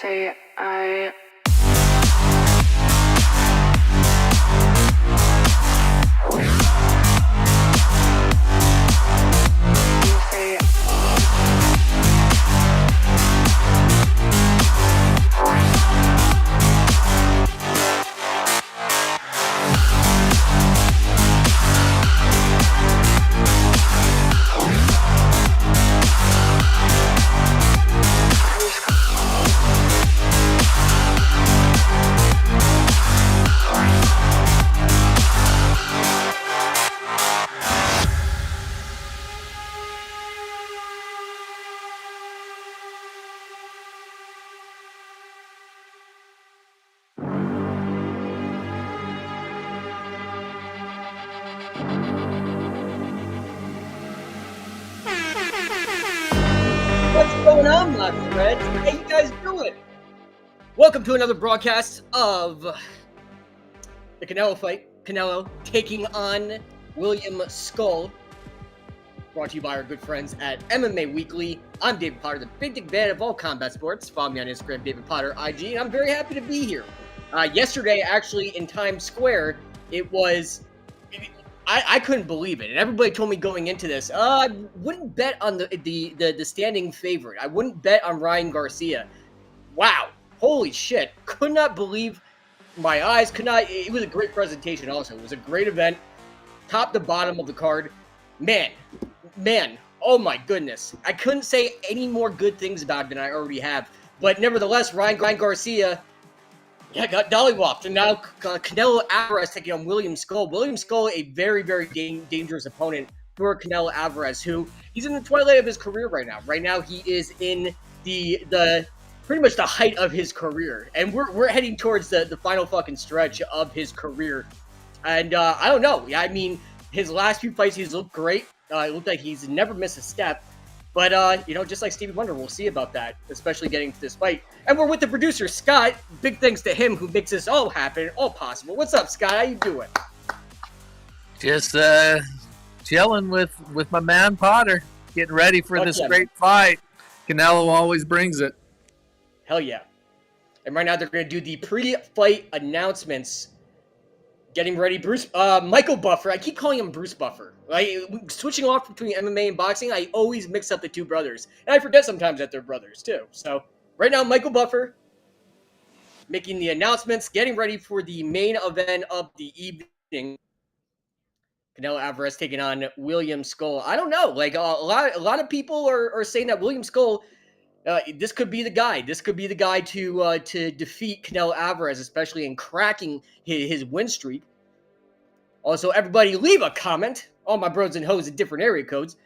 say I What's going on, my friends? How you guys doing? Welcome to another broadcast of the Canelo fight. Canelo taking on William Skull. Brought to you by our good friends at MMA Weekly. I'm David Potter, the big dick fan of all combat sports. Follow me on Instagram, David Potter IG, and I'm very happy to be here. Yesterday, actually, in Times Square, it was... I couldn't believe it, and everybody told me going into this, I wouldn't bet on the standing favorite. I wouldn't bet on Ryan Garcia. Wow, holy shit! Could not believe my eyes. Could not. It was a great presentation. Also, it was a great event, top to bottom of the card. Man, oh my goodness! I couldn't say any more good things about it than I already have. But nevertheless, Ryan Garcia. Yeah, got dollywopped, and now Canelo Alvarez taking on William Skull. William Skull, a very, very dangerous opponent for Canelo Alvarez, who he's in the twilight of his career right now. Right now, he is in the pretty much the height of his career, and we're heading towards the final fucking stretch of his career. And I don't know. I mean, his last few fights, he's looked great. It looked like he's never missed a step. But, just like Stevie Wonder, we'll see about that, especially getting to this fight. And we're with the producer, Scott. Big thanks to him who makes this all happen, all possible. What's up, Scott? How you doing? Just chilling with my man Potter, getting ready for this great fight. Canelo always brings it. Hell yeah. And right now they're going to do the pre-fight announcements. Getting ready, Michael Buffer. I keep calling him Bruce Buffer. Switching off between MMA and boxing, I always mix up the two brothers. And I forget sometimes that they're brothers, too. So, right now, Michael Buffer making the announcements, getting ready for the main event of the evening. Canelo Alvarez taking on William Skull. I don't know. A lot of people are saying that William Skull, this could be the guy. This could be the guy to defeat Canelo Alvarez, especially in cracking his win streak. Also, everybody leave a comment. All my bros and hoes in different area codes.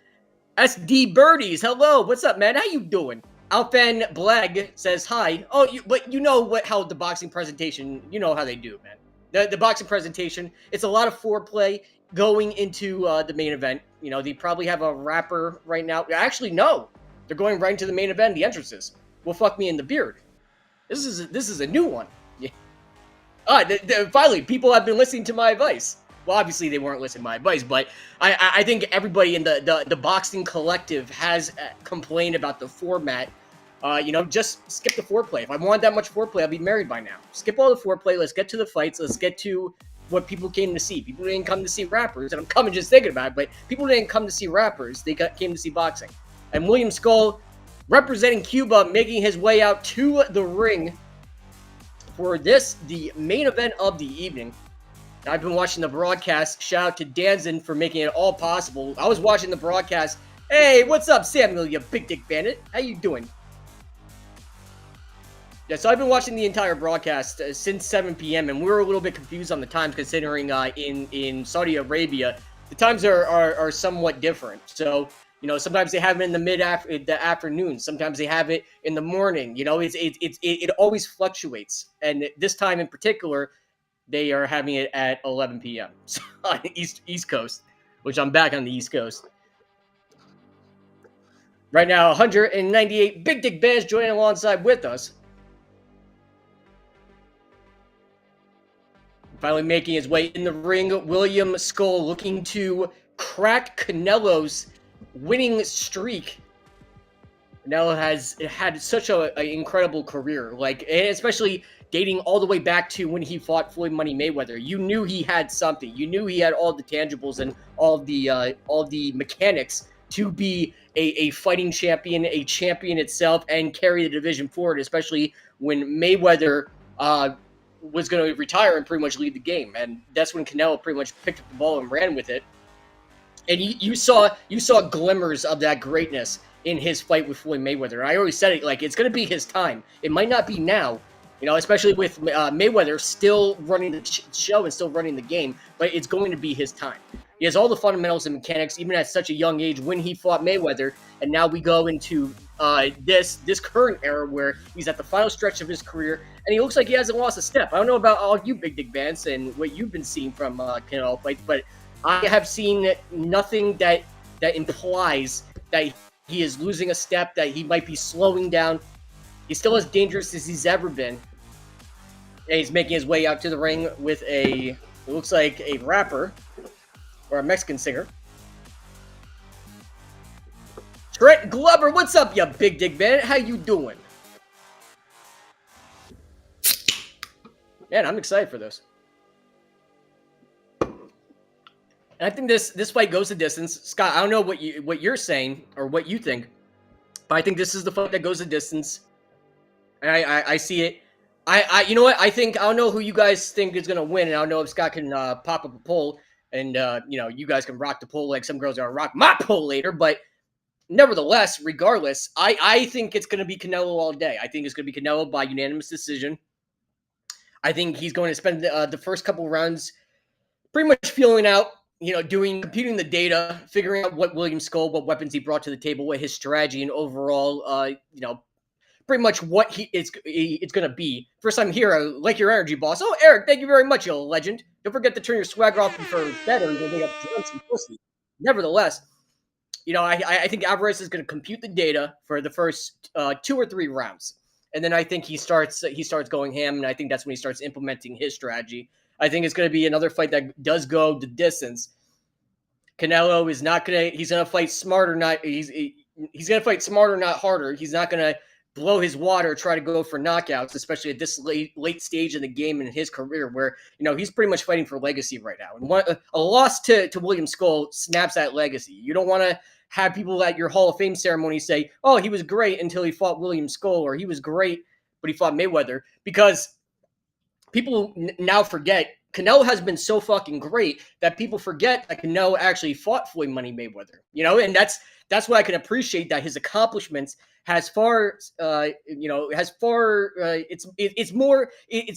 SD Birdies, hello. What's up, man? How you doing? Alfan Blag says hi. Oh, but you know how the boxing presentation, you know how they do, man. The boxing presentation, it's a lot of foreplay going into the main event. You know, they probably have a rapper right now. Actually, no. They're going right into the main event, the entrances. Well, fuck me in the beard. This is a new one. Yeah. Finally, people have been listening to my advice. Well, obviously they weren't listening to my advice, but I think everybody in the boxing collective has complained about the format. Just skip the foreplay. If I wanted that much foreplay, I'd be married by now. Skip all the foreplay. Let's get to the fights. Let's get to what people came to see. People didn't come to see rappers, and I'm coming just thinking about it, but people didn't come to see rappers. They came to see boxing. And William Skull, representing Cuba, making his way out to the ring for the main event of the evening. I've been watching the broadcast. Shout out to Danzin for making it all possible. I was watching the broadcast. Hey, what's up, Samuel, you big dick bandit? How you doing? Yeah, so I've been watching the entire broadcast since 7 p.m., and we were a little bit confused on the times, considering in Saudi Arabia, the times are somewhat different. So, sometimes they have it in the afternoon. Sometimes they have it in the morning. It always fluctuates. And this time in particular, they are having it at 11 p.m. So on the East Coast, which I'm back on the East Coast. Right now, 198 Big Dick Bears joining alongside with us. Finally making his way in the ring, William Skull looking to crack Canelo's winning streak Canelo has had such an incredible career, like, and especially dating all the way back to when he fought Floyd Money Mayweather. You knew he had something. You knew he had all the tangibles and all the mechanics to be a fighting champion, a champion itself, and carry the division forward. Especially when Mayweather was going to retire and pretty much leave the game, and that's when Canelo pretty much picked up the ball and ran with it. And you saw glimmers of that greatness in his fight with Floyd Mayweather. I always said it, like, it's going to be his time. It might not be now, especially with Mayweather still running the show and still running the game, but it's going to be his time. He has all the fundamentals and mechanics, even at such a young age when he fought Mayweather, and now we go into this current era where he's at the final stretch of his career, and he looks like he hasn't lost a step. I don't know about all you Big Dick Vance and what you've been seeing from Canelo fights, but I have seen nothing that implies that he is losing a step, that he might be slowing down. He's still as dangerous as he's ever been. And he's making his way out to the ring with it looks like a rapper or a Mexican singer. Trent Glover, what's up, you Big Dick Van? How you doing? Man, I'm excited for this. And I think this fight goes the distance. Scott, I don't know what you're saying or what you think, but I think this is the fight that goes the distance. And I see it. You know what? I don't know who you guys think is gonna win, and I don't know if Scott can pop up a poll, and you guys can rock the poll like some girls are gonna rock my poll later. But nevertheless, regardless, I think it's gonna be Canelo all day. I think it's gonna be Canelo by unanimous decision. I think he's going to spend the first couple rounds pretty much feeling out, computing the data, figuring out what William Skull, what weapons he brought to the table, what his strategy and overall, pretty much what it's going to be. First time here, I like your energy, boss. Oh, Eric, thank you very much, you legend. Don't forget to turn your swagger off for better and go make up some pussy. Nevertheless, I think Alvarez is going to compute the data for the first 2 or 3 rounds. And then I think he starts going ham, and I think that's when he starts implementing his strategy. I think it's going to be another fight that does go the distance. Canelo is not going to – he's going to fight smarter, he's going to fight smarter, not harder. He's not going to blow his wad, try to go for knockouts, especially at this late stage in the game in his career where, he's pretty much fighting for legacy right now. And a loss to William Skull snaps that legacy. You don't want to have people at your Hall of Fame ceremony say, oh, he was great until he fought William Skull, or he was great, but he fought Mayweather, because people now forget Canelo has been so fucking great that people forget that Canelo actually fought Floyd Money Mayweather, and that's why I can appreciate that his accomplishments it's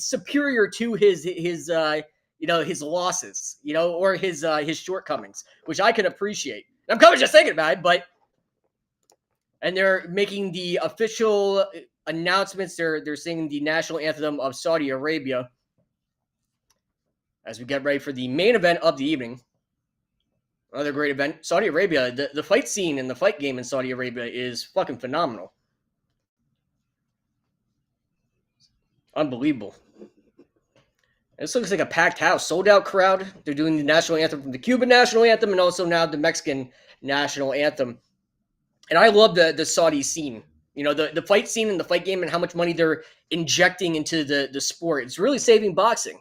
superior to his losses, or his shortcomings, which I can appreciate. I'm kind of just thinking about it, and they're making the official announcements. They're singing the national anthem of Saudi Arabia as we get ready for the main event of the evening. Another great event. Saudi Arabia, the fight scene and the fight game in Saudi Arabia is fucking phenomenal. Unbelievable. This looks like a packed house, sold out crowd. They're doing the national anthem from the Cuban national anthem and also now the Mexican national anthem. And I love the Saudi scene. The fight scene and the fight game and how much money they're injecting into the sport. It's really saving boxing.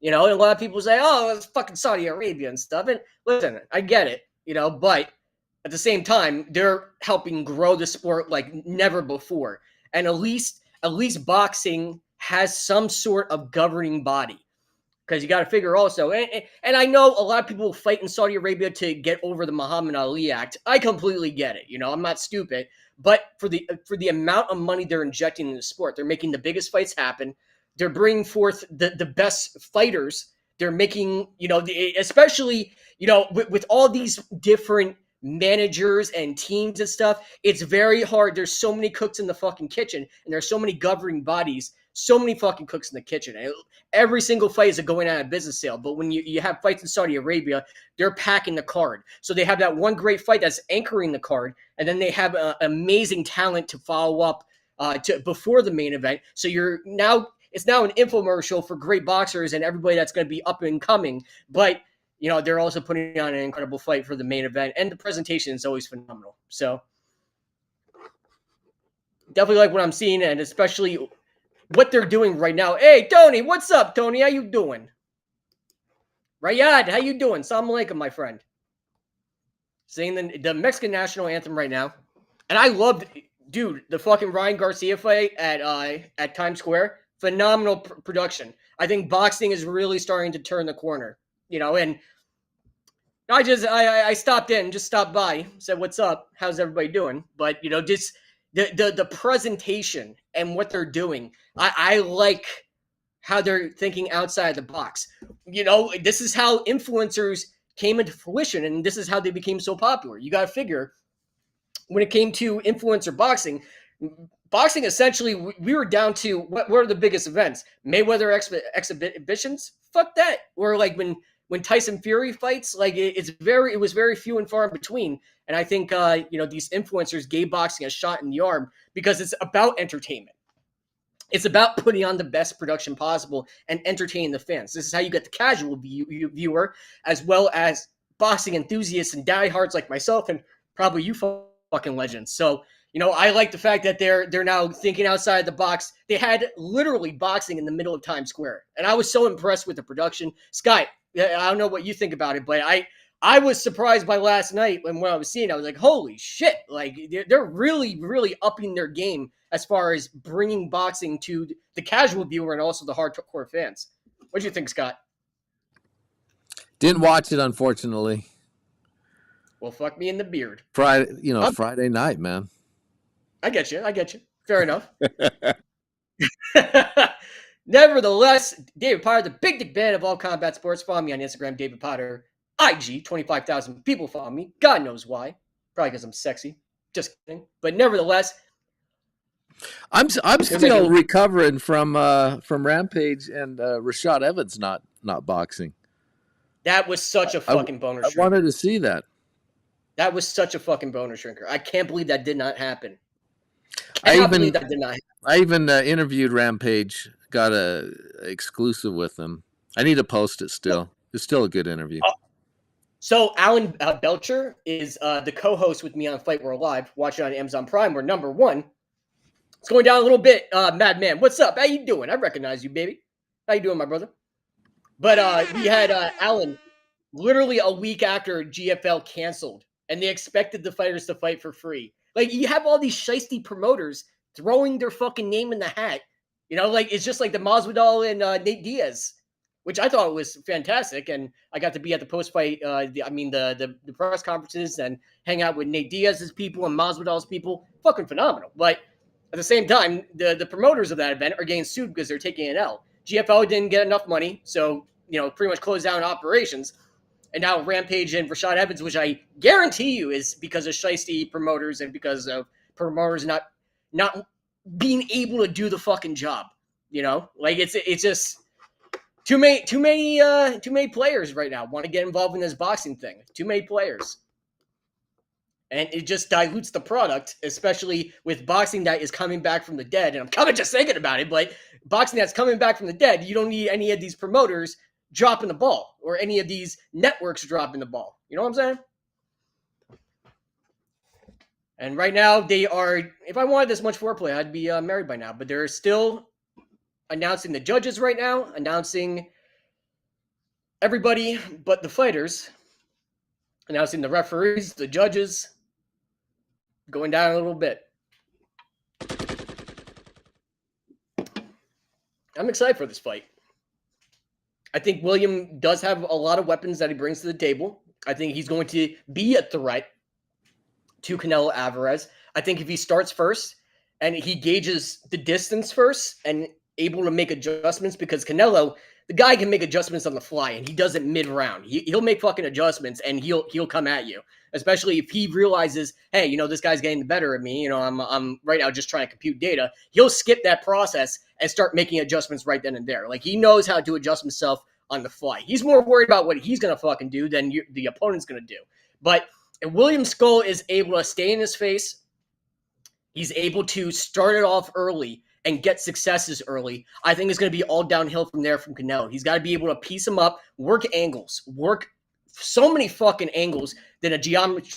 And a lot of people say, oh, it's fucking Saudi Arabia and stuff. And listen, I get it, but at the same time, they're helping grow the sport like never before. And at least boxing has some sort of governing body. Because you got to figure also, and I know a lot of people fight in Saudi Arabia to get over the Muhammad Ali Act. I completely get it. I'm not stupid. But for the amount of money they're injecting in the sport, they're making the biggest fights happen. They're bringing forth the best fighters. They're making, especially, with all these different managers and teams and stuff, it's very hard. There's so many cooks in the fucking kitchen, and there's so many governing bodies, so many fucking cooks in the kitchen. And every single fight is a going out of business sale. But when you have fights in Saudi Arabia, they're packing the card. So they have that one great fight that's anchoring the card, and then they have amazing talent to follow up before the main event. So it's now an infomercial for great boxers and everybody that's going to be up and coming. But, they're also putting on an incredible fight for the main event. And the presentation is always phenomenal. So, Definitely like what I'm seeing, and especially what they're doing right now. Hey, Tony, what's up, Tony? How you doing? Rashad, how you doing? Salam alaikum, my friend. Singing the Mexican national anthem right now. And I loved, dude, the fucking Ryan Garcia fight at Times Square. Phenomenal production. I think boxing is really starting to turn the corner, and I stopped in, just stopped by, said, what's up? How's everybody doing? But, just the presentation and what they're doing. I like how they're thinking outside the box. This is how influencers came into fruition, and this is how they became so popular. You got to figure, when it came to influencer boxing essentially, we were down to what are the biggest events? Mayweather exhibitions? Fuck that. Or like when Tyson Fury fights, like it was very few and far in between. And I think these influencers gave boxing a shot in the arm because it's about entertainment. It's about putting on the best production possible and entertaining the fans. This is how you get the casual viewer, as well as boxing enthusiasts and diehards like myself and probably you fucking legends. So, I like the fact that they're now thinking outside the box. They had literally boxing in the middle of Times Square, and I was so impressed with the production. Sky, I don't know what you think about it, but I was surprised by last night when I was seeing it. I was like, holy shit, like they're really, really upping their game as far as bringing boxing to the casual viewer and also the hardcore fans. What do you think, Scott? Didn't watch it, unfortunately. Well, fuck me in the beard. Friday night, man. I get you. Fair enough. Nevertheless, David Potter, the big dick band of all combat sports. Follow me on Instagram, David Potter. IG, 25,000 people follow me. God knows why. Probably because I'm sexy. Just kidding. But nevertheless, I'm still recovering from Rampage and Rashad Evans not boxing. That was such a fucking boner shrinker. I wanted to see that. That was such a fucking boner shrinker. I can't believe that did not happen. I even interviewed Rampage, got a exclusive with him. I need to post it still. It's still a good interview. So Alan Belcher is the co-host with me on Fight World Live. Watch it on Amazon Prime. We're number one. It's going down a little bit, Madman. What's up? How you doing? I recognize you, baby. How you doing, my brother? But we had Alan literally a week after GFL canceled, and they expected the fighters to fight for free. Like, you have all these shiesty promoters throwing their fucking name in the hat. It's just like the Masvidal and Nate Diaz, which I thought was fantastic. And I got to be at the post-fight, the press conferences and hang out with Nate Diaz's people and Masvidal's people. Fucking phenomenal. But at the same time, the promoters of that event are getting sued because they're taking an L. GFL didn't get enough money, so, pretty much closed down operations. And now Rampage and Rashad Evans, which I guarantee you is because of shiesty promoters and because of promoters not being able to do the fucking job. Like it's just too many players right now want to get involved in this boxing thing. Too many players. And it just dilutes the product, especially with boxing that is coming back from the dead. And I'm kind of just thinking about it, but boxing that's coming back from the dead, you don't need any of these promoters dropping the ball or any of these networks dropping the ball. You know what I'm saying? And right now they are, if I wanted this much foreplay, I'd be married by now, but they're still announcing the judges right now, announcing everybody but the fighters, announcing the referees, the judges, going down a little bit. I'm excited for this fight. I think William does have a lot of weapons that he brings to the table. I think he's going to be a threat to Canelo Alvarez. I think if he starts first and he gauges the distance first and able to make adjustments, because Canelo, the guy can make adjustments on the fly, and he does it mid-round. He'll make fucking adjustments, and he'll come at you, especially if he realizes, hey, this guy's getting the better of me. I'm right now just trying to compute data. He'll skip that process and start making adjustments right then and there. Like, he knows how to adjust himself on the fly. He's more worried about what he's going to fucking do than the opponent's going to do. But if William Skull is able to stay in his face, he's able to start it off early and get successes early, I think it's going to be all downhill from there from Canelo. He's got to be able to piece him up, work angles, work so many fucking angles that a geometry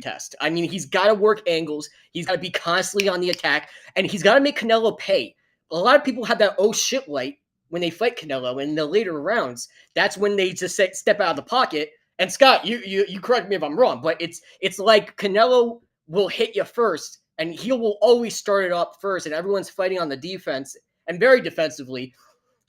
test. I mean, he's got to work angles. He's got to be constantly on the attack, and he's got to make Canelo pay. A lot of people have that oh shit light when they fight Canelo in the later rounds. That's when they just step out of the pocket. And Scott, you correct me if I'm wrong, but it's like Canelo will hit you first, and he will always start it up first, and everyone's fighting on the defense and very defensively.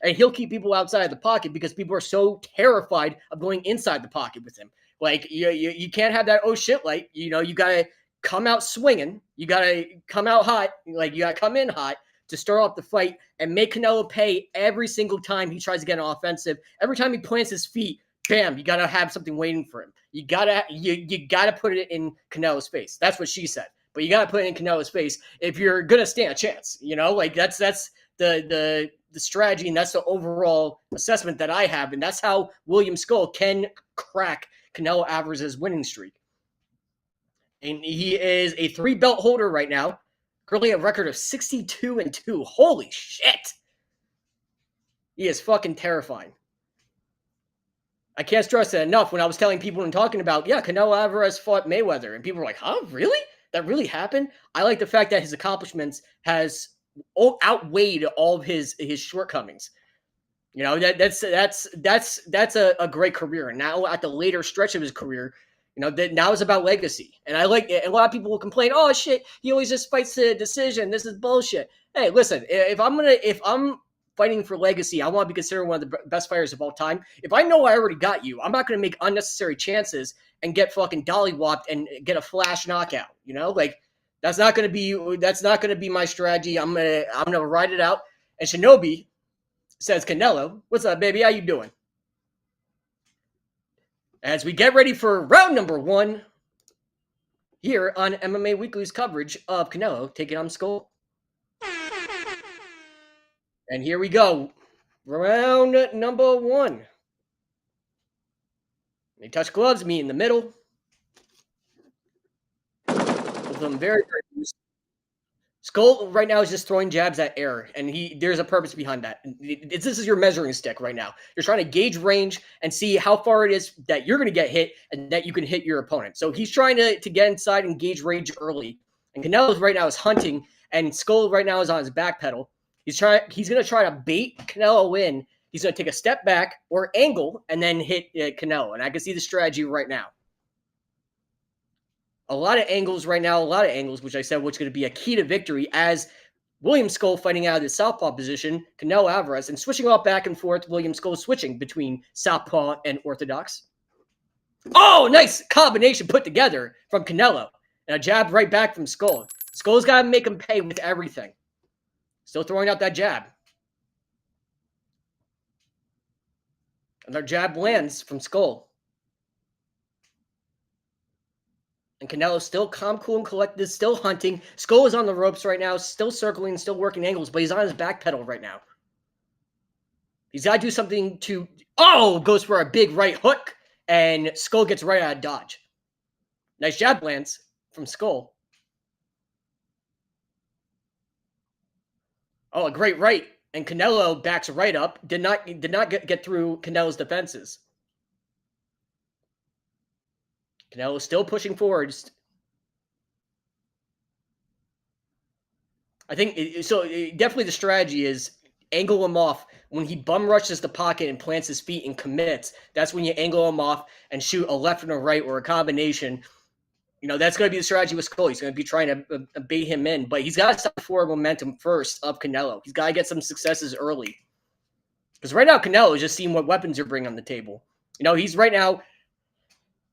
And he'll keep people outside the pocket because people are so terrified of going inside the pocket with him. Like, you can't have that oh shit light. You got to come out swinging. You got to come out hot. Like, you got to come in hot to start off the fight and make Canelo pay every single time he tries to get an offensive. Every time he plants his feet, bam, you got to have something waiting for him. You got to put it in Canelo's face. That's what she said. But you got to put it in Canelo's face if you're going to stand a chance. Like, that's the strategy, and that's the overall assessment that I have, and that's how William Skull can crack Canelo Alvarez's winning streak. And he is a 3-belt holder right now, currently a record of 62-2. Holy shit! He is fucking terrifying. I can't stress that enough. When I was telling people and talking about, Canelo Alvarez fought Mayweather, and people were like, huh, really? That really happened? I like the fact that his accomplishments has outweighed all of his shortcomings. That's a great career. And now at the later stretch of his career, that now is about legacy. And I like it. A lot of people will complain, oh shit, he always just fights the decision. This is bullshit. Hey, listen, if I'm fighting for legacy, I want to be considered one of the best fighters of all time. If I know I already got you, I'm not going to make unnecessary chances and get fucking dollywopped and get a flash knockout. Like, that's not going to be my strategy. I'm gonna ride it out. And Shinobi says, Canelo, what's up, baby? How you doing? As we get ready for round number 1 here on MMA Weekly's coverage of Canelo taking on Skull. And here we go. Round number 1. They touch gloves, me in the middle. Both of them very, very loose. Skull right now is just throwing jabs at air, and there's a purpose behind that. This is your measuring stick right now. You're trying to gauge range and see how far it is that you're going to get hit and that you can hit your opponent. So he's trying to get inside and gauge range early. And Canelo right now is hunting, and Skull right now is on his back pedal. He's going to try to bait Canelo in. He's going to take a step back or angle and then hit Canelo. And I can see the strategy right now. A lot of angles right now, which I said was going to be a key to victory as William Skull fighting out of the southpaw position, Canelo Alvarez, and switching off back and forth, William Skull switching between southpaw and orthodox. Oh, nice combination put together from Canelo. And a jab right back from Skull. Skull's got to make him pay with everything. Still throwing out that jab. Another jab lands from Skull. And Canelo still calm, cool, and collected, still hunting. Skull is on the ropes right now, still circling, still working angles, but he's on his back pedal right now. He's got to do something to... Oh! Goes for a big right hook, and Skull gets right out of dodge. Nice jab lands from Skull. Oh, a great right. And Canelo backs right up. Did not get through Canelo's defenses. Canelo still pushing forward. I think definitely the strategy is angle him off when he bum rushes the pocket and plants his feet and commits. That's when you angle him off and shoot a left and a right or a combination. That's going to be the strategy with Skull. He's going to be trying to bait him in, but he's got to stop forward momentum first of Canelo. He's got to get some successes early. Because right now, Canelo is just seeing what weapons you're bringing on the table. He's right now...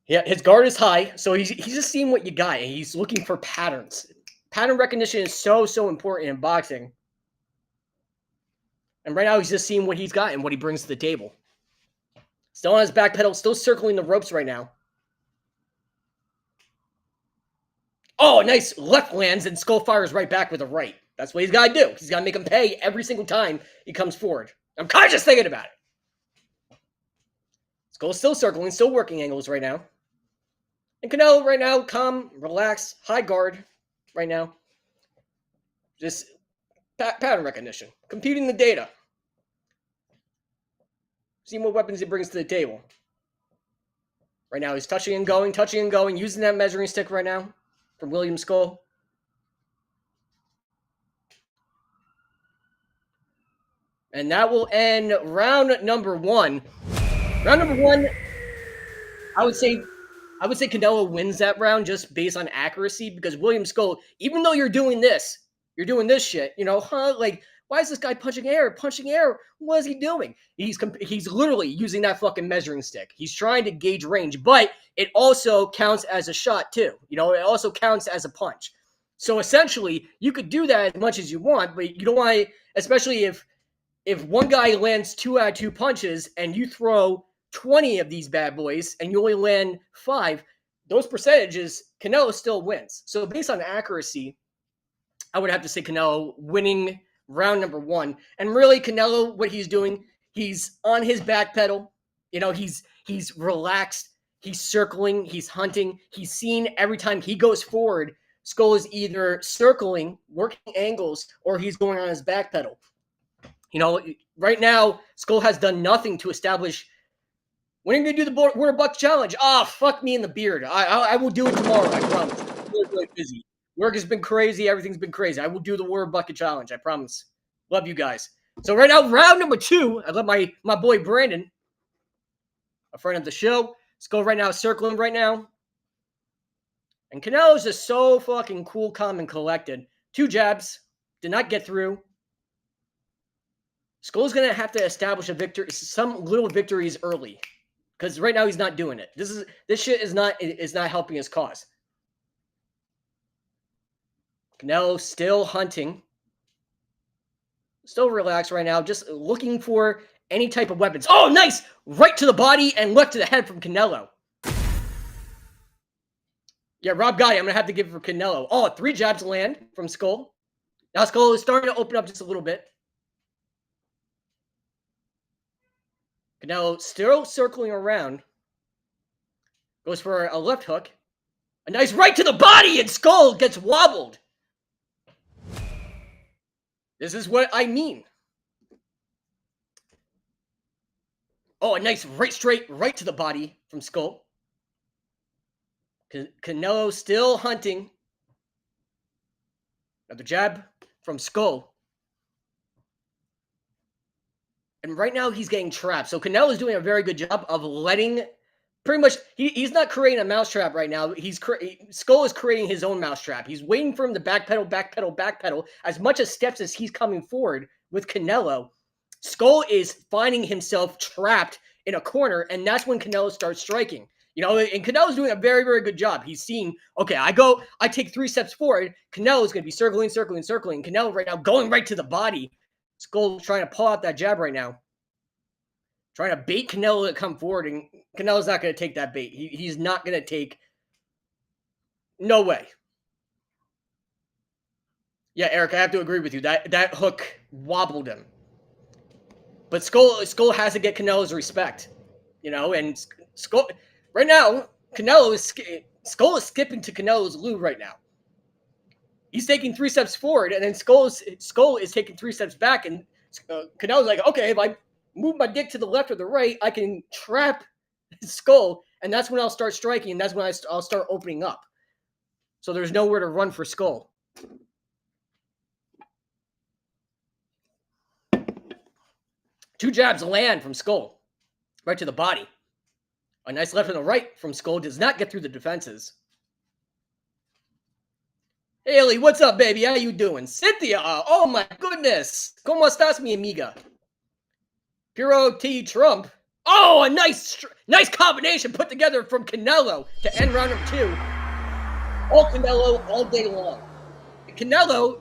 Yeah, his guard is high, so he's just seeing what you got, and he's looking for patterns. Pattern recognition is so important in boxing. And right now, he's just seeing what he's got and what he brings to the table. Still on his back pedal, still circling the ropes right now. Oh, nice left lands, and Skull fires right back with a right. That's what he's got to do. He's got to make him pay every single time he comes forward. I'm kind of just thinking about it. Skull's still circling, still working angles right now. And Canelo right now, calm, relaxed, high guard right now. Just pattern recognition. Computing the data. Seeing what weapons he brings to the table. Right now, he's touching and going, using that measuring stick right now from William Skull. And that will end round number one. Round number one, I would say Canelo wins that round just based on accuracy because William Skull, even though you're doing this shit, like, why is this guy punching air? What is he doing? He's literally using that fucking measuring stick. He's trying to gauge range, but it also counts as a shot too. It also counts as a punch. So essentially, you could do that as much as you want, but you don't want to, especially if one guy lands 2 out of 2 punches and you throw 20 of these bad boys and you only land 5, those percentages, Canelo still wins. So based on accuracy, I would have to say Canelo winning round number one. And really, Canelo, what he's doing, he's on his back pedal. He's relaxed. He's circling. He's hunting. He's seen every time he goes forward, Skull is either circling, working angles, or he's going on his back pedal. Right now, Skull has done nothing to establish. When are you going to do the Water Buck Challenge? Fuck me in the beard. I will do it tomorrow, I promise. I'm really busy. Work has been crazy. Everything's been crazy. I will do the Water Bucket Challenge, I promise. Love you guys. So right now, round number 2, I let my boy Brandon, a friend of the show, Skull right now circling right now. And Canelo's just so fucking cool, calm, and collected. 2 jabs. Did not get through. Skull's going to have to establish a victory, some little victories early. Because right now he's not doing it. This shit is not helping his cause. Canelo still hunting. Still relaxed right now. Just looking for any type of weapons. Oh, nice! Right to the body and left to the head from Canelo. Yeah, Rob Gotti, I'm going to have to give it for Canelo. Oh, 3 jabs land from Skull. Now Skull is starting to open up just a little bit. Canelo still circling around. Goes for a left hook. A nice right to the body, and Skull gets wobbled. This is what I mean. Oh, a nice straight right to the body from Skull. Canelo still hunting. Another jab from Skull. And right now he's getting trapped. So Canelo is doing a very good job of letting, pretty much, he's not creating a mousetrap right now. Skull is creating his own mousetrap. He's waiting for him to backpedal. As much as steps as he's coming forward with Canelo, Skull is finding himself trapped in a corner, and that's when Canelo starts striking. And Canelo's doing a very, very good job. He's seeing, okay, I take 3 steps forward. Canelo's going to be circling. Canelo right now going right to the body. Skull trying to pull out that jab right now. Trying to bait Canelo to come forward, and Canelo's not going to take that bait. He's not going to take... No way. Yeah, Eric, I have to agree with you. That hook wobbled him. But Skull has to get Canelo's respect. And Skull... Right now, Skull is skipping to Canelo's loo right now. He's taking 3 steps forward, and then Skull is taking 3 steps back, and Canelo's like, okay, if I move my dick to the left or the right, I can trap Skull, and that's when I'll start striking, and that's when I'll start opening up. So there's nowhere to run for Skull. Two jabs land from Skull, right to the body. A nice left and a right from Skull does not get through the defenses. Haley, what's up, baby? How you doing? Cynthia, oh my goodness. ¿Cómo estás, mi amiga? Puro T. Trump. Oh, a nice combination put together from Canelo to end round number 2. All Canelo all day long. Canelo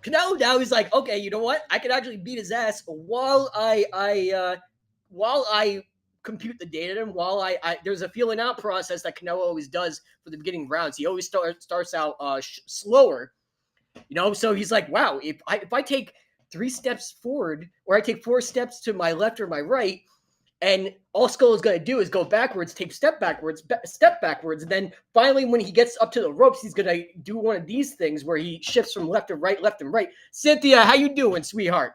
now he's like, okay, you know what? I can actually beat his ass while I compute the data, and while there's a feeling out process that Canelo always does for the beginning rounds. He always starts out slower, so he's like, wow, if I take 3 steps forward, or I take 4 steps to my left or my right, and all Skull is going to do is go backwards, take step backwards, and then finally when he gets up to the ropes, he's going to do one of these things where he shifts from left and right. Cynthia, how you doing, sweetheart?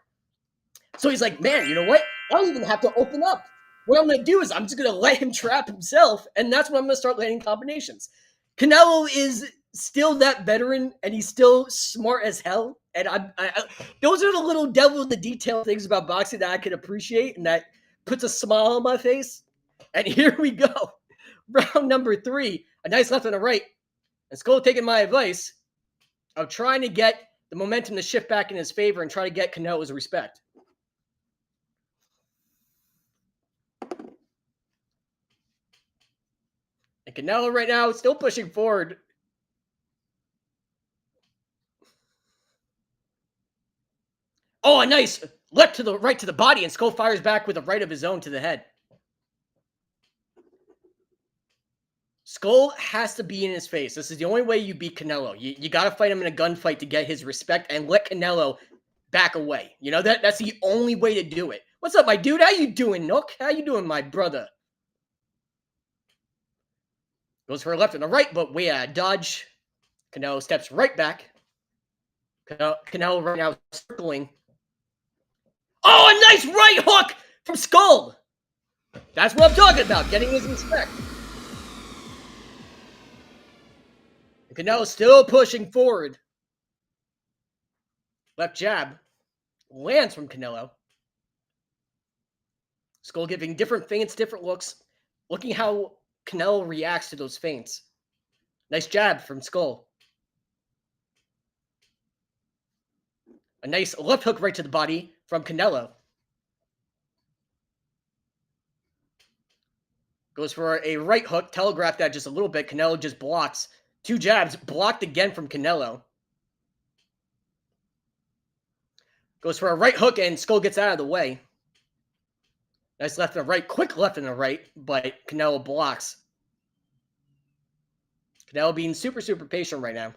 So he's like, man, you know what? I don't even have to open up. what I'm going to do is I'm just going to let him trap himself, and that's when I'm going to start landing combinations. Canelo is still that veteran, and he's still smart as hell. And those are the little devil in the detail things about boxing that I can appreciate and that puts a smile on my face. And here we go. Round number 3, a nice left and a right. And Skull taking my advice of trying to get the momentum to shift back in his favor and try to get Canelo's respect. And Canelo right now is still pushing forward. Oh, a nice left to the right to the body, and Skull fires back with a right of his own to the head. Skull has to be in his face. This is the only way you beat Canelo. You got to fight him in a gunfight to get his respect and let Canelo back away. You know, that's the only way to do it. What's up, my dude? How you doing, Nook? How you doing, my brother? Goes for a left and a right, but we dodge. Canelo steps right back. Canelo right now circling. Oh, a nice right hook from Skull. That's what I'm talking about, getting his respect. Canelo still pushing forward. Left jab lands from Canelo. Skull giving different feints, different looks. Looking how Canelo reacts to those feints. Nice jab from Skull. A nice left hook right to the body from Canelo. Goes for a right hook, telegraphed that just a little bit. Canelo just blocks. 2 jabs, blocked again from Canelo. Goes for a right hook, and Skull gets out of the way. Nice left and a right, quick left and a right, but Canelo blocks. Canelo being super, super patient right now.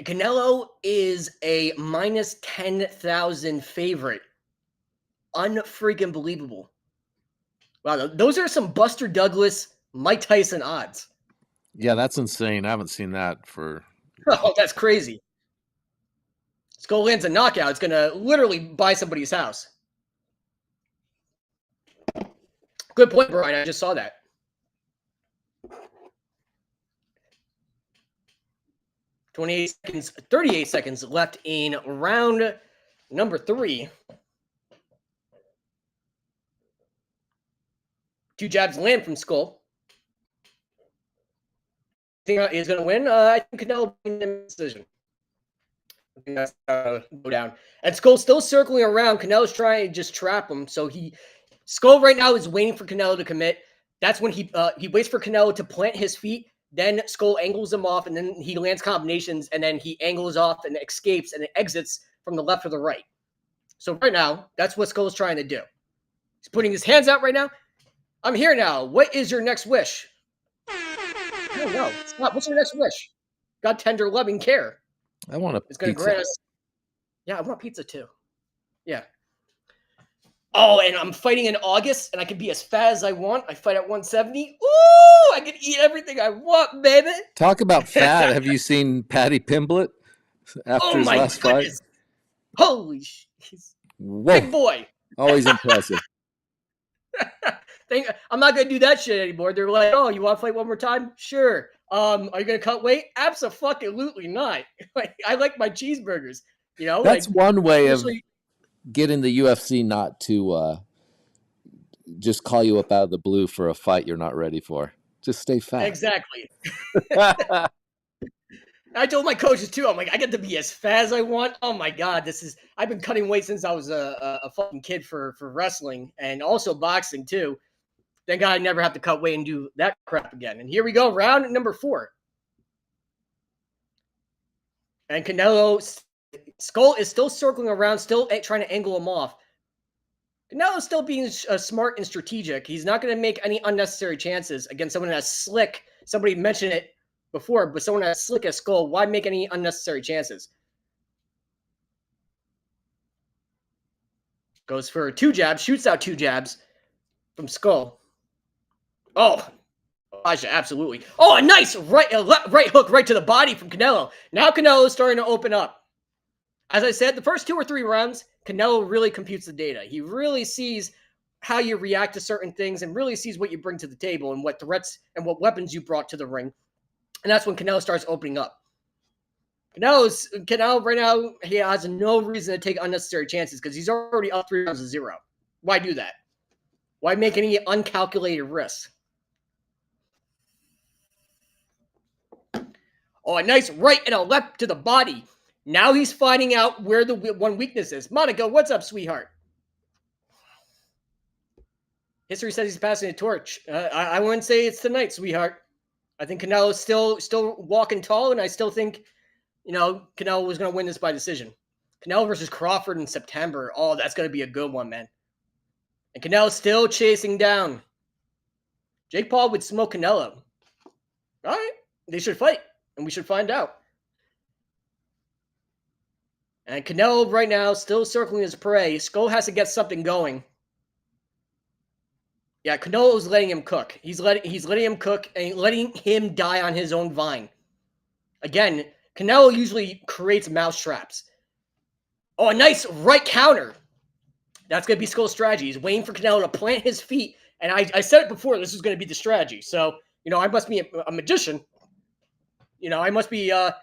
Canelo is a minus 10,000 favorite. Unfreaking believable. Wow, those are some Buster Douglas, Mike Tyson odds. Yeah, that's insane. I haven't seen that for... Oh, that's crazy. Skull lands a knockout. It's going to literally buy somebody's house. Good point, Brian. I just saw that. — 38 seconds left in round number 3. 2 jabs land from Skull. Think he's going to win? I think Canelo wins the decision. I think that's go down. And Skull's still circling around. Canelo's trying to just trap him. So Skull right now is waiting for Canelo to commit. That's when he waits for Canelo to plant his feet. Then Skull angles him off, and then he lands combinations, and then he angles off and escapes and exits from the left or the right. So right now, that's what Skull's trying to do. He's putting his hands out right now. I'm here now. What is your next wish? I don't know. Scott, what's your next wish? God, tender, loving care. I want a It's going to pizza. grant us. Yeah, I want pizza too. Yeah. Oh, and I'm fighting in August, and I can be as fat as I want. I fight at 170. Ooh, I can eat everything I want, baby. Talk about fat. Have you seen Paddy Pimblett after his last fight? Holy shit. Big boy. Always impressive. I'm not going to do that shit anymore. They're like, oh, you want to fight one more time? Sure. Are you going to cut weight? Absolutely not. I like my cheeseburgers. You know, that's one way of getting the UFC not to just call you up out of the blue for a fight you're not ready for. Just stay fat. Exactly. I told my coaches too. I'm like, I get to be as fat as I want. Oh my god, I've been cutting weight since I was a fucking kid for wrestling and also boxing too. Thank God I never have to cut weight and do that crap again. And here we go, round number 4. And Skull is still circling around, still trying to angle him off. Canelo's still being smart and strategic. He's not going to make any unnecessary chances against someone that's slick. Somebody mentioned it before, but someone that's slick as Skull, why make any unnecessary chances? Goes for 2 jabs, shoots out 2 jabs from Skull. Oh, Elijah, absolutely. Oh, a nice right hook right to the body from Canelo. Now Canelo's starting to open up. As I said, the first 2 or 3 rounds, Canelo really computes the data. He really sees how you react to certain things and really sees what you bring to the table and what threats and what weapons you brought to the ring. And that's when Canelo starts opening up. Canelo right now, he has no reason to take unnecessary chances because he's already up 3-0. Why do that? Why make any uncalculated risks? Oh, a nice right and a left to the body. Now he's finding out where the one weakness is. Monica, what's up, sweetheart? History says he's passing the torch. I wouldn't say it's tonight, sweetheart. I think Canelo's still walking tall, and I still think, Canelo was going to win this by decision. Canelo versus Crawford in September. Oh, that's going to be a good one, man. And Canelo's still chasing down. Jake Paul would smoke Canelo. All right, they should fight, and we should find out. And Canelo right now still circling his prey. Skull has to get something going. Yeah, Canelo's letting him cook. He's letting him cook and letting him die on his own vine. Again, Canelo usually creates mouse traps. Oh, a nice right counter. That's going to be Skull's strategy. He's waiting for Canelo to plant his feet. And I said it before, this is going to be the strategy. So, I must be a magician. I must be a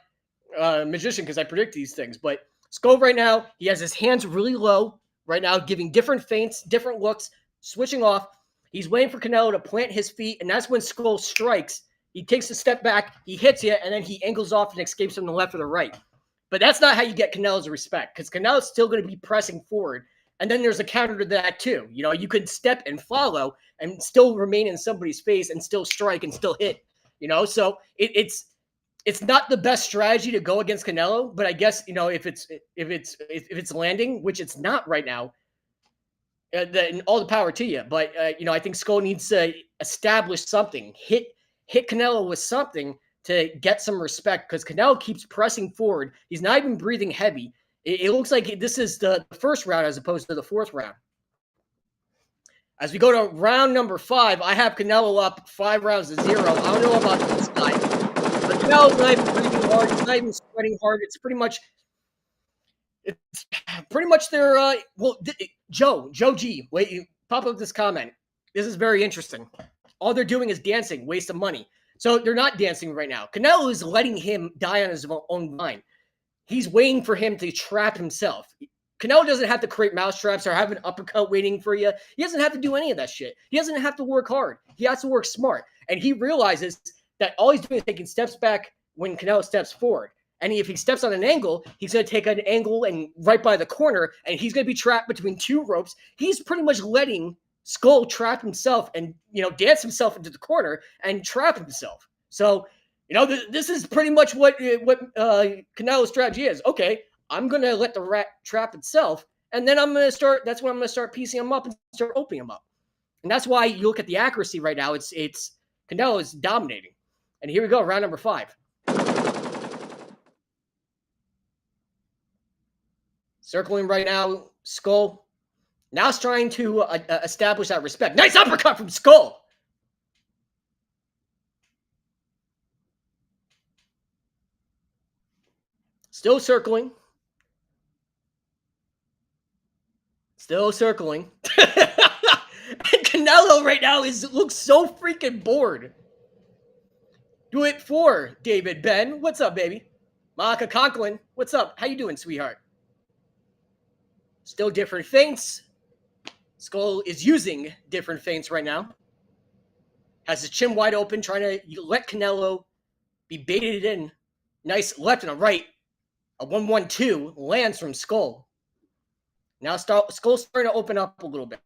magician because I predict these things. But Skull right now, he has his hands really low right now, giving different feints, different looks, switching off. He's waiting for Canelo to plant his feet, and that's when Skull strikes. He takes a step back, he hits you, and then he angles off and escapes from the left or the right. But that's not how you get Canelo's respect, because Canelo's still going to be pressing forward. And then there's a counter to that, too. You could step and follow and still remain in somebody's face and still strike and still hit. So it's not the best strategy to go against Canelo, but I guess, if it's landing, which it's not right now, then all the power to you. But I think Skull needs to establish something, hit Canelo with something to get some respect, because Canelo keeps pressing forward. He's not even breathing heavy. It looks like this is the first round as opposed to the fourth round. As we go to round number 5, I have Canelo up 5-0. I don't know about this guy, but Canelo's not even breathing hard. He's not even sweating hard. It's pretty much their Joe G. Wait, you pop up this comment. This is very interesting. All they're doing is dancing, waste of money. So they're not dancing right now. Canelo is letting him die on his own mind. He's waiting for him to trap himself. Canelo doesn't have to create mousetraps or have an uppercut waiting for you. He doesn't have to do any of that shit. He doesn't have to work hard. He has to work smart. And he realizes that all he's doing is taking steps back when Canelo steps forward. And if he steps on an angle, he's going to take an angle and right by the corner, and he's going to be trapped between two ropes. He's pretty much letting Skull trap himself and, dance himself into the corner and trap himself. So, this is pretty much what Canelo's strategy is. Okay, I'm going to let the rat trap itself, and then that's when I'm going to start piecing him up and start opening him up. And that's why you look at the accuracy right now. It's Canelo is dominating. And here we go, round number 5. Circling right now, Skull. Now it's trying to establish that respect. Nice uppercut from Skull. Still circling. Still circling. And Canelo right now looks so freaking bored. Do it for David Ben. What's up, baby? Monica Conklin. What's up? How you doing, sweetheart? Still different feints. Skull is using different feints right now. Has his chin wide open, trying to let Canelo be baited in. Nice left and a right. A 1-1-2 lands from Skull. Now Skull's starting to open up a little bit.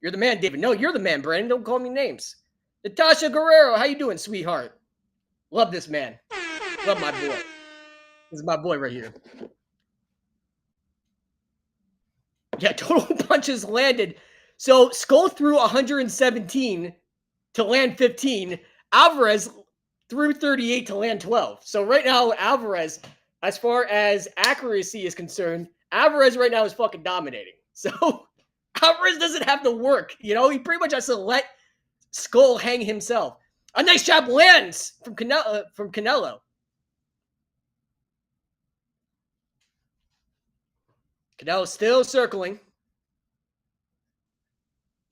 You're the man, David. No, you're the man, Brandon. Don't call me names. Natasha Guerrero, how you doing, sweetheart? Love this man. Love my boy. This is my boy right here. Yeah, total punches landed. So Skull threw 117 to land 15. Alvarez threw 38 to land 12. So right now, Alvarez, as far as accuracy is concerned, Alvarez right now is fucking dominating. So Alvarez doesn't have to work. He pretty much has to let Skull hang himself. A nice jab lands from Canelo. Canelo still circling.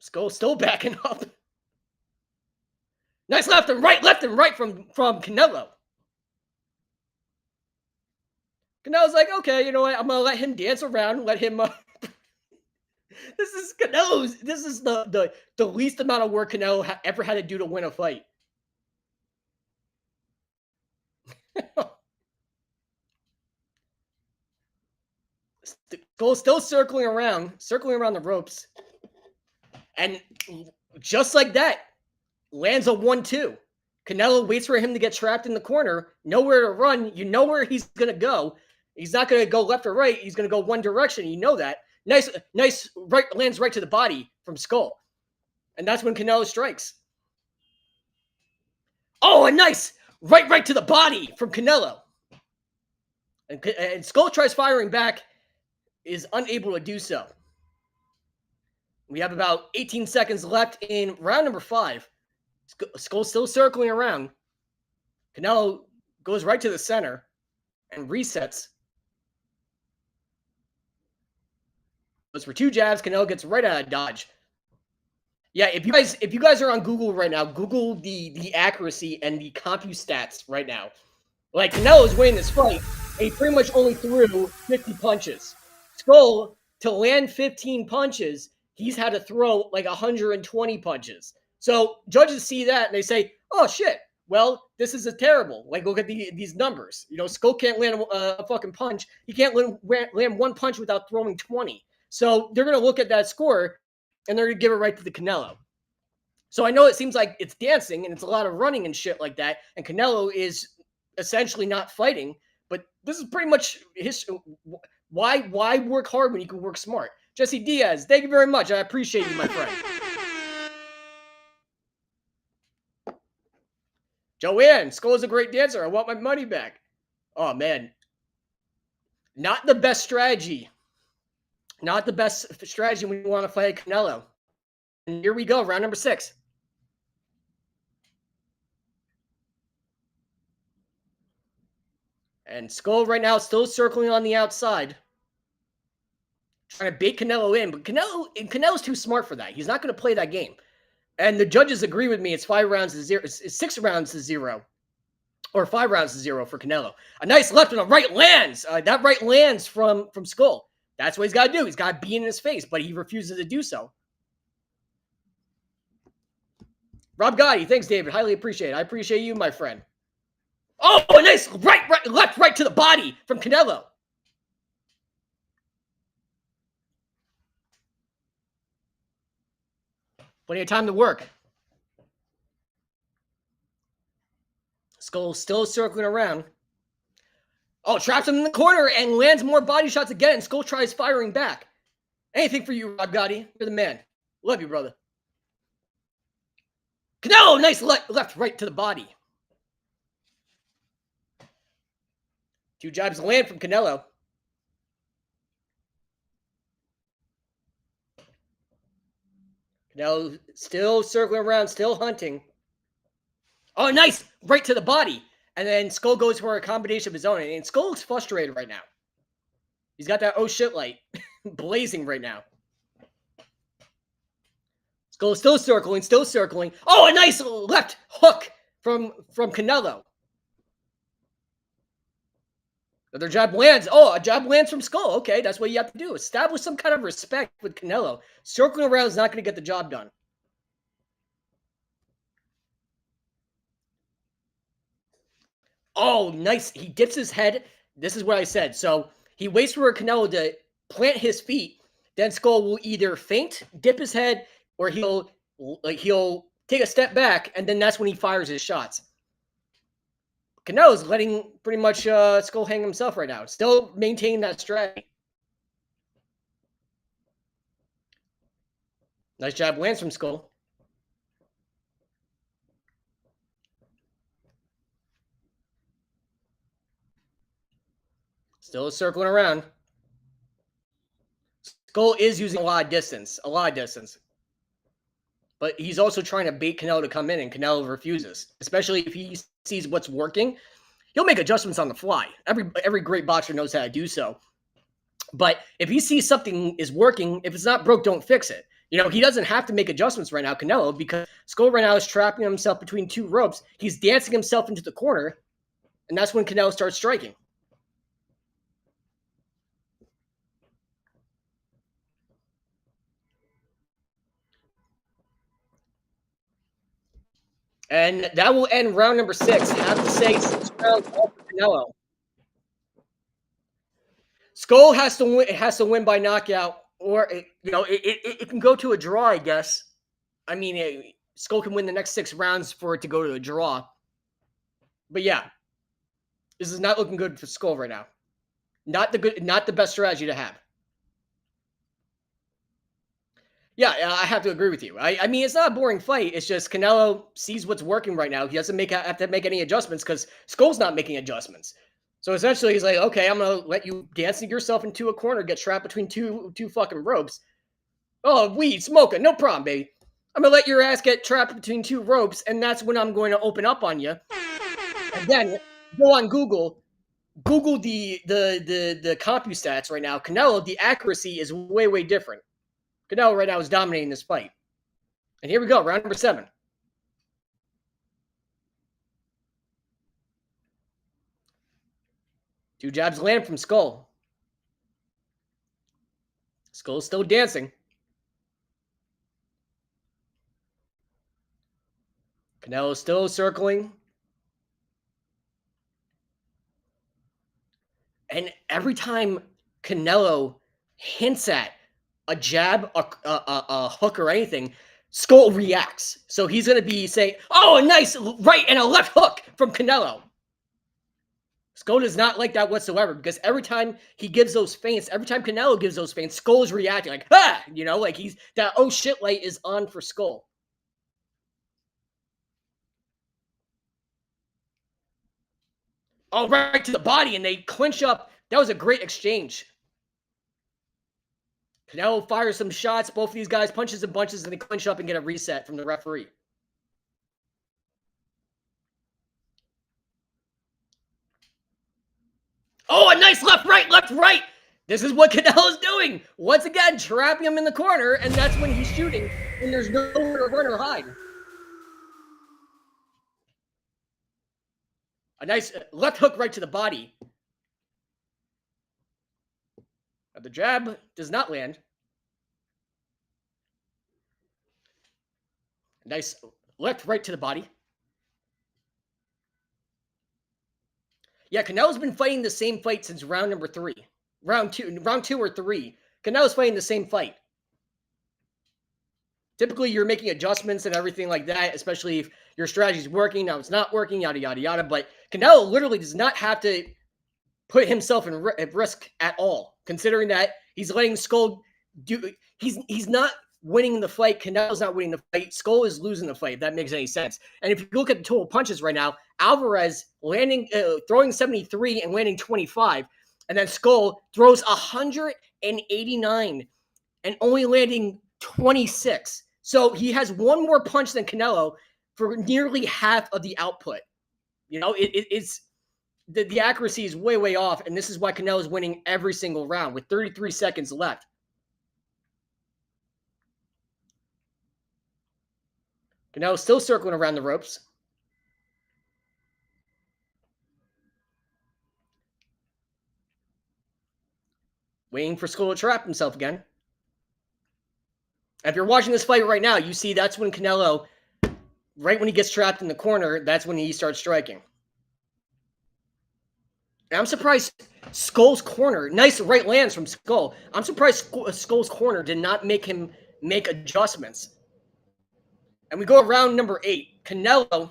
Skull still backing up. Nice left and right from Canelo. Canelo's like, okay, you know what? I'm gonna let him dance around, let him. This is Canelo's. This is the least amount of work Canelo ever had to do to win a fight. Skull still circling around the ropes, and just like that, lands a 1-2. Canelo waits for him to get trapped in the corner, nowhere to run. You know where he's gonna go. He's not gonna go left or right. He's gonna go one direction. You know that. Nice right, lands right to the body from Skull, and that's when Canelo strikes. Oh, a nice right to the body from Canelo, and Skull tries firing back, is unable to do so. We have about 18 seconds left in round number 5. Skull still circling around. Canelo goes right to the center and resets. Goes for 2 jabs. Canelo gets right out of dodge. Yeah, if you guys are on Google right now, Google the accuracy and the CompuStats right now. Like, Canelo's winning this fight, and he pretty much only threw 50 punches. Skull, to land 15 punches, he's had to throw like 120 punches. So judges see that and they say, oh shit, well, this is a terrible. Like, look at these numbers. You know, Skull can't land a fucking punch. He can't land one punch without throwing 20. So they're going to look at that score and they're going to give it right to the Canelo. So I know it seems like it's dancing and it's a lot of running and shit like that. And Canelo is essentially not fighting. But this is pretty much his. Why work hard when you can work smart? Jesse Diaz, thank you very much. I appreciate you, my friend. Joanne, Skull is a great dancer. I want my money back. Oh, man. Not the best strategy. Not the best strategy when you want to fight Canelo. And here we go, round number 6. And Skull right now still circling on the outside. Trying to bait Canelo in, but Canelo's too smart for that. He's not going to play that game. And the judges agree with me. It's 5 rounds to 0. It's 6 rounds to 0. Or 5 rounds to 0 for Canelo. A nice left and a right lands. That right lands from Skull. That's what he's got to do. He's got to be in his face, but he refuses to do so. Rob Gotti, thanks, David. Highly appreciate it. I appreciate you, my friend. Oh, a nice left to the body from Canelo. Plenty of time to work. Skull still circling around. Oh, traps him in the corner and lands more body shots again. And Skull tries firing back. Anything for you, Rob Gotti. You're the man. Love you, brother. Canelo, nice left right to the body. 2 jabs land from Canelo. Canelo still circling around, still hunting. Oh, nice! Right to the body. And then Skull goes for a combination of his own. And Skull looks frustrated right now. He's got that oh shit light blazing right now. Skull still circling. Oh, a nice left hook from Canelo. Another jab lands. Oh, a jab lands from Skull. Okay, that's what you have to do. Establish some kind of respect with Canelo. Circling around is not going to get the job done. Oh, nice. He dips his head. This is what I said. So he waits for Canelo to plant his feet. Then Skull will either feint, dip his head, or he'll take a step back, and then that's when he fires his shots. Canelo's letting pretty much Skull hang himself right now. Still maintaining that strategy. Nice jab lands from Skull. Still circling around. Skull is using a lot of distance. But he's also trying to bait Canelo to come in, and Canelo refuses. Especially if he sees what's working. He'll make adjustments on the fly. Every great boxer knows how to do so. But if he sees something is working, if it's not broke, don't fix it. He doesn't have to make adjustments right now, Canelo, because Skull right now is trapping himself between two ropes. He's dancing himself into the corner, and that's when Canelo starts striking. And that will end round number 6. I have to say, 6 rounds all for Canelo. Skull has to win. It has to win by knockout, or it can go to a draw, I guess. I mean, Skull can win the next 6 rounds for it to go to a draw. But yeah, this is not looking good for Skull right now. Not the best strategy to have. Yeah, I have to agree with you. I mean, it's not a boring fight. It's just Canelo sees what's working right now. He doesn't have to make any adjustments because Skull's not making adjustments. So essentially, he's like, okay, I'm gonna let you dance yourself into a corner, get trapped between two fucking ropes. Oh, weed, smoking, no problem, baby. I'm gonna let your ass get trapped between 2 ropes, and that's when I'm going to open up on you. And then go on Google the CompuStats right now. Canelo, the accuracy is way different. Canelo right now is dominating this fight. And here we go, round number 7. Two jabs land from Skull. Skull's still dancing. Canelo's still circling. And every time Canelo hints at a jab, a hook, or anything, Skull reacts. So he's going to be saying, oh, a nice right and a left hook from Canelo. Skull does not like that whatsoever because every time he gives those feints, every time Canelo gives those feints, Skull is reacting like, ah, like he's that oh shit light is on for Skull. Oh, right to the body, and they clinch up. That was a great exchange. Canelo fires some shots. Both of these guys punches and bunches, and they clinch up and get a reset from the referee. Oh, a nice left, right. This is what Canelo's doing. Once again, trapping him in the corner, and that's when he's shooting, and there's nowhere to run or hide. A nice left hook right to the body. The jab does not land. Nice left right to the body. Yeah, Canelo's been fighting the same fight since round number 3. Round 2 or 3. Canelo's fighting the same fight. Typically, you're making adjustments and everything like that, especially if your strategy is working. Now it's not working, yada, yada, yada. But Canelo literally does not have to put himself at risk at all, considering that he's letting Skull do. He's not winning the fight. Canelo's not winning the fight. Skull is losing the fight, if that makes any sense. And if you look at the total punches right now, Alvarez throwing 73 and landing 25. And then Skull throws 189 and only landing 26. So he has one more punch than Canelo for nearly half of the output. It's the accuracy is way off, and this is why Canelo is winning every single round with 33 seconds left. Canelo still circling around the ropes. Waiting for Skull to trap himself again. If you're watching this fight right now, you see that's when Canelo, right when he gets trapped in the corner, that's when he starts striking. And I'm surprised Skull's corner, nice right lands from Skull. I'm surprised Skull's corner did not make him make adjustments. And we go around number 8. Canelo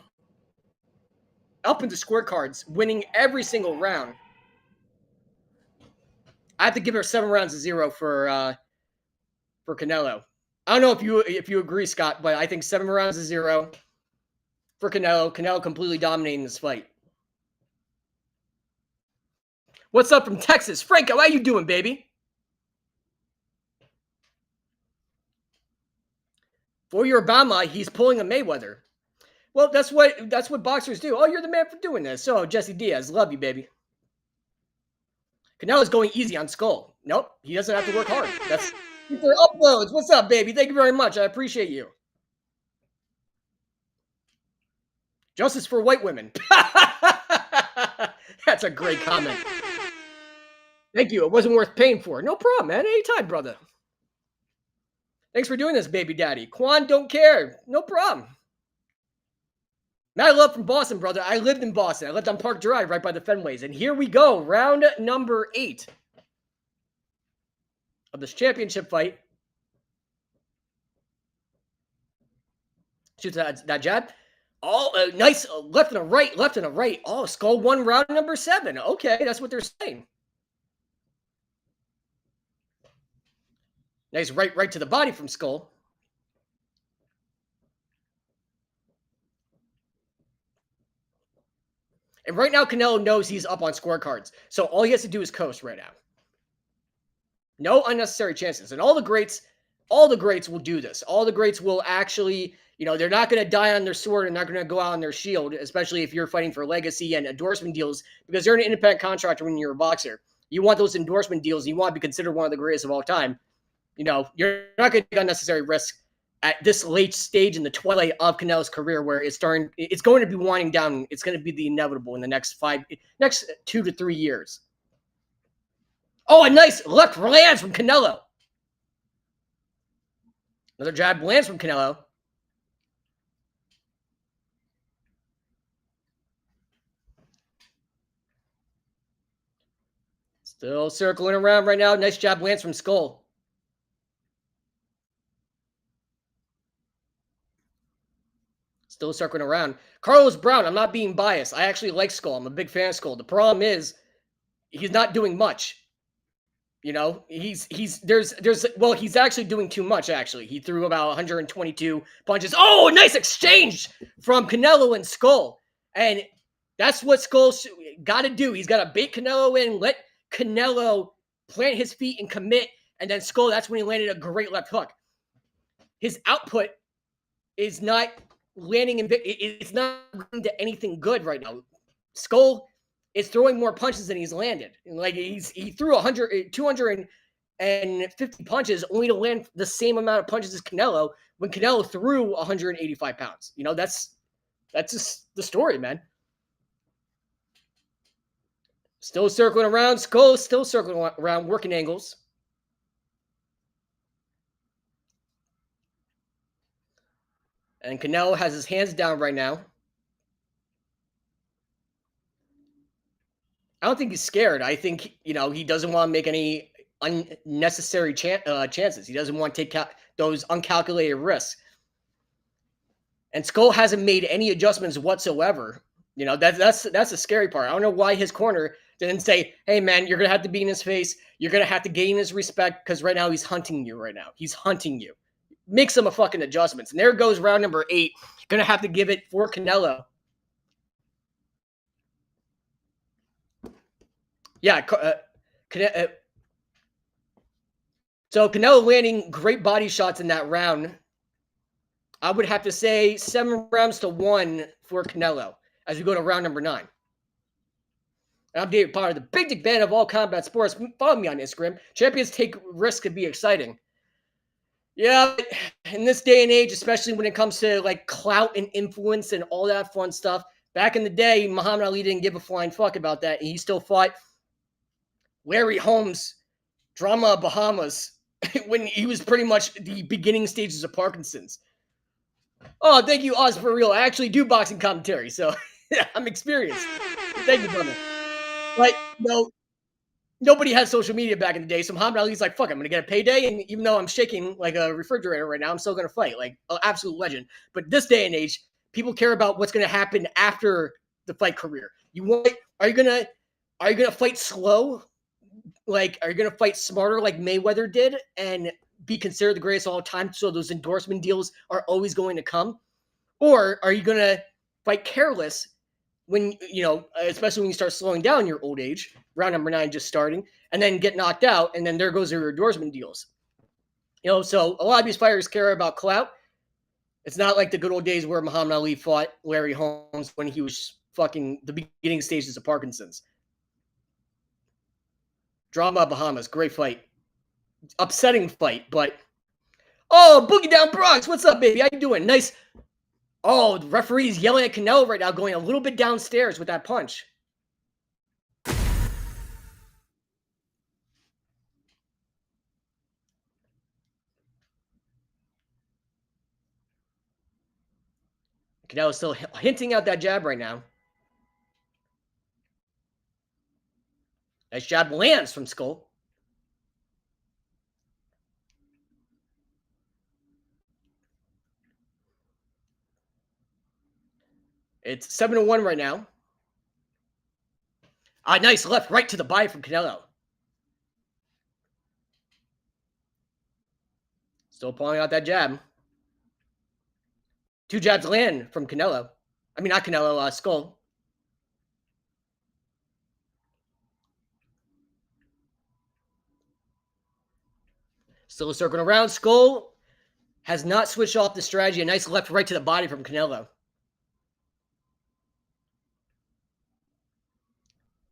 up into scorecards, winning every single round. I have to give her 7 rounds to 0 for Canelo. I don't know if you agree, Scott, but I think 7 rounds to 0 for Canelo. Canelo completely dominating this fight. What's up from Texas? Franco, how you doing, baby? For your Obama, he's pulling a Mayweather. Well, that's what boxers do. Oh, you're the man for doing this. So, Jesse Diaz, love you, baby. Canelo's going easy on Skull. Nope, he doesn't have to work hard. For uploads. What's up, baby? Thank you very much. I appreciate you. Justice for white women. That's a great comment. Thank you. It wasn't worth paying for. No problem, man. Anytime, brother. Thanks for doing this, baby daddy. Quan, don't care. No problem. Mad love from Boston, brother. I lived in Boston. I lived on Park Drive right by the Fenways. And here we go. Round number 8 of this championship fight. Shoots that jab. Oh, nice left and a right, left and a right. Oh, Skull won round number 7. Okay, that's what they're saying. Nice right to the body from Skull. And right now, Canelo knows he's up on scorecards. So all he has to do is coast right now. No unnecessary chances. And all the greats will do this. All the greats will actually, they're not going to die on their sword and not going to go out on their shield, especially if you're fighting for legacy and endorsement deals, because you're an independent contractor when you're a boxer. You want those endorsement deals. You want to be considered one of the greatest of all time. You're not going to take unnecessary risk at this late stage in the twilight of Canelo's career, where it's going to be winding down. It's going to be the inevitable in the next 2 to 3 years. Oh, a nice left lands from Canelo. Another jab lands from Canelo. Still circling around right now. Nice jab lands from Skull. Still circling around. Carlos Brown, I'm not being biased. I actually like Skull. I'm a big fan of Skull. The problem is he's not doing much. He's actually doing too much, actually. He threw about 122 punches. Oh, nice exchange from Canelo and Skull. And that's what Skull's got to do. He's got to bait Canelo in, let Canelo plant his feet and commit. And then Skull, that's when he landed a great left hook. His output is not landing in, it's not going to anything good right now. Skull is throwing more punches than he's landed. Like he threw 250 punches only to land the same amount of punches as Canelo when Canelo threw 185 pounds. That's just the story, man. Still circling around. Skull still circling around, working angles. And Canelo has his hands down right now. I don't think he's scared. I think, he doesn't want to make any unnecessary chances. He doesn't want to take those uncalculated risks. And Skull hasn't made any adjustments whatsoever. That's the scary part. I don't know why his corner didn't say, hey, man, you're going to have to be in his face. You're going to have to gain his respect because right now he's hunting you right now. He's hunting you. Make some fucking adjustments. And there goes round number 8. Going to have to give it for Canelo. Yeah. So Canelo landing great body shots in that round. I would have to say 7 rounds to 1 for Canelo as we go to round number 9. And I'm David Potter, the big dick fan of all combat sports. Follow me on Instagram. Champions take risks to be exciting. Yeah, in this day and age, especially when it comes to like clout and influence and all that fun stuff, back in the day, Muhammad Ali didn't give a flying fuck about that. And he still fought Larry Holmes, Drama Bahamas, when he was pretty much the beginning stages of Parkinson's. Oh, thank you, Oz, for real. I actually do boxing commentary, so yeah, I'm experienced. Thank you, brother. But nobody had social media back in the day, so Muhammad Ali's like, fuck, I'm going to get a payday, and even though I'm shaking like a refrigerator right now, I'm still going to fight. Like, an absolute legend. But this day and age, people care about what's going to happen after the fight career. Are you going to fight slow? Like, are you going to fight smarter like Mayweather did and be considered the greatest of all time so those endorsement deals are always going to come? Or are you going to fight careless when, especially when you start slowing down your old age, round number 9 just starting, and then get knocked out, and then there goes your endorsement deals. So a lot of these fighters care about clout. It's not like the good old days where Muhammad Ali fought Larry Holmes when he was fucking the beginning stages of Parkinson's. Drama Bahamas, great fight. upsetting fight, but oh, Boogie Down Bronx, what's up, baby? How you doing? Nice. Oh, the referee's yelling at Canelo right now, going a little bit downstairs with that punch. Canelo's still hinting out that jab right now. Nice jab lands from Skull. It's 7-1 right now. Nice left, right to the body from Canelo. Still pulling out that jab. 2 jabs land from Canelo. I mean, not Canelo, Skull. Still circling around. Skull has not switched off the strategy. A nice left, right to the body from Canelo.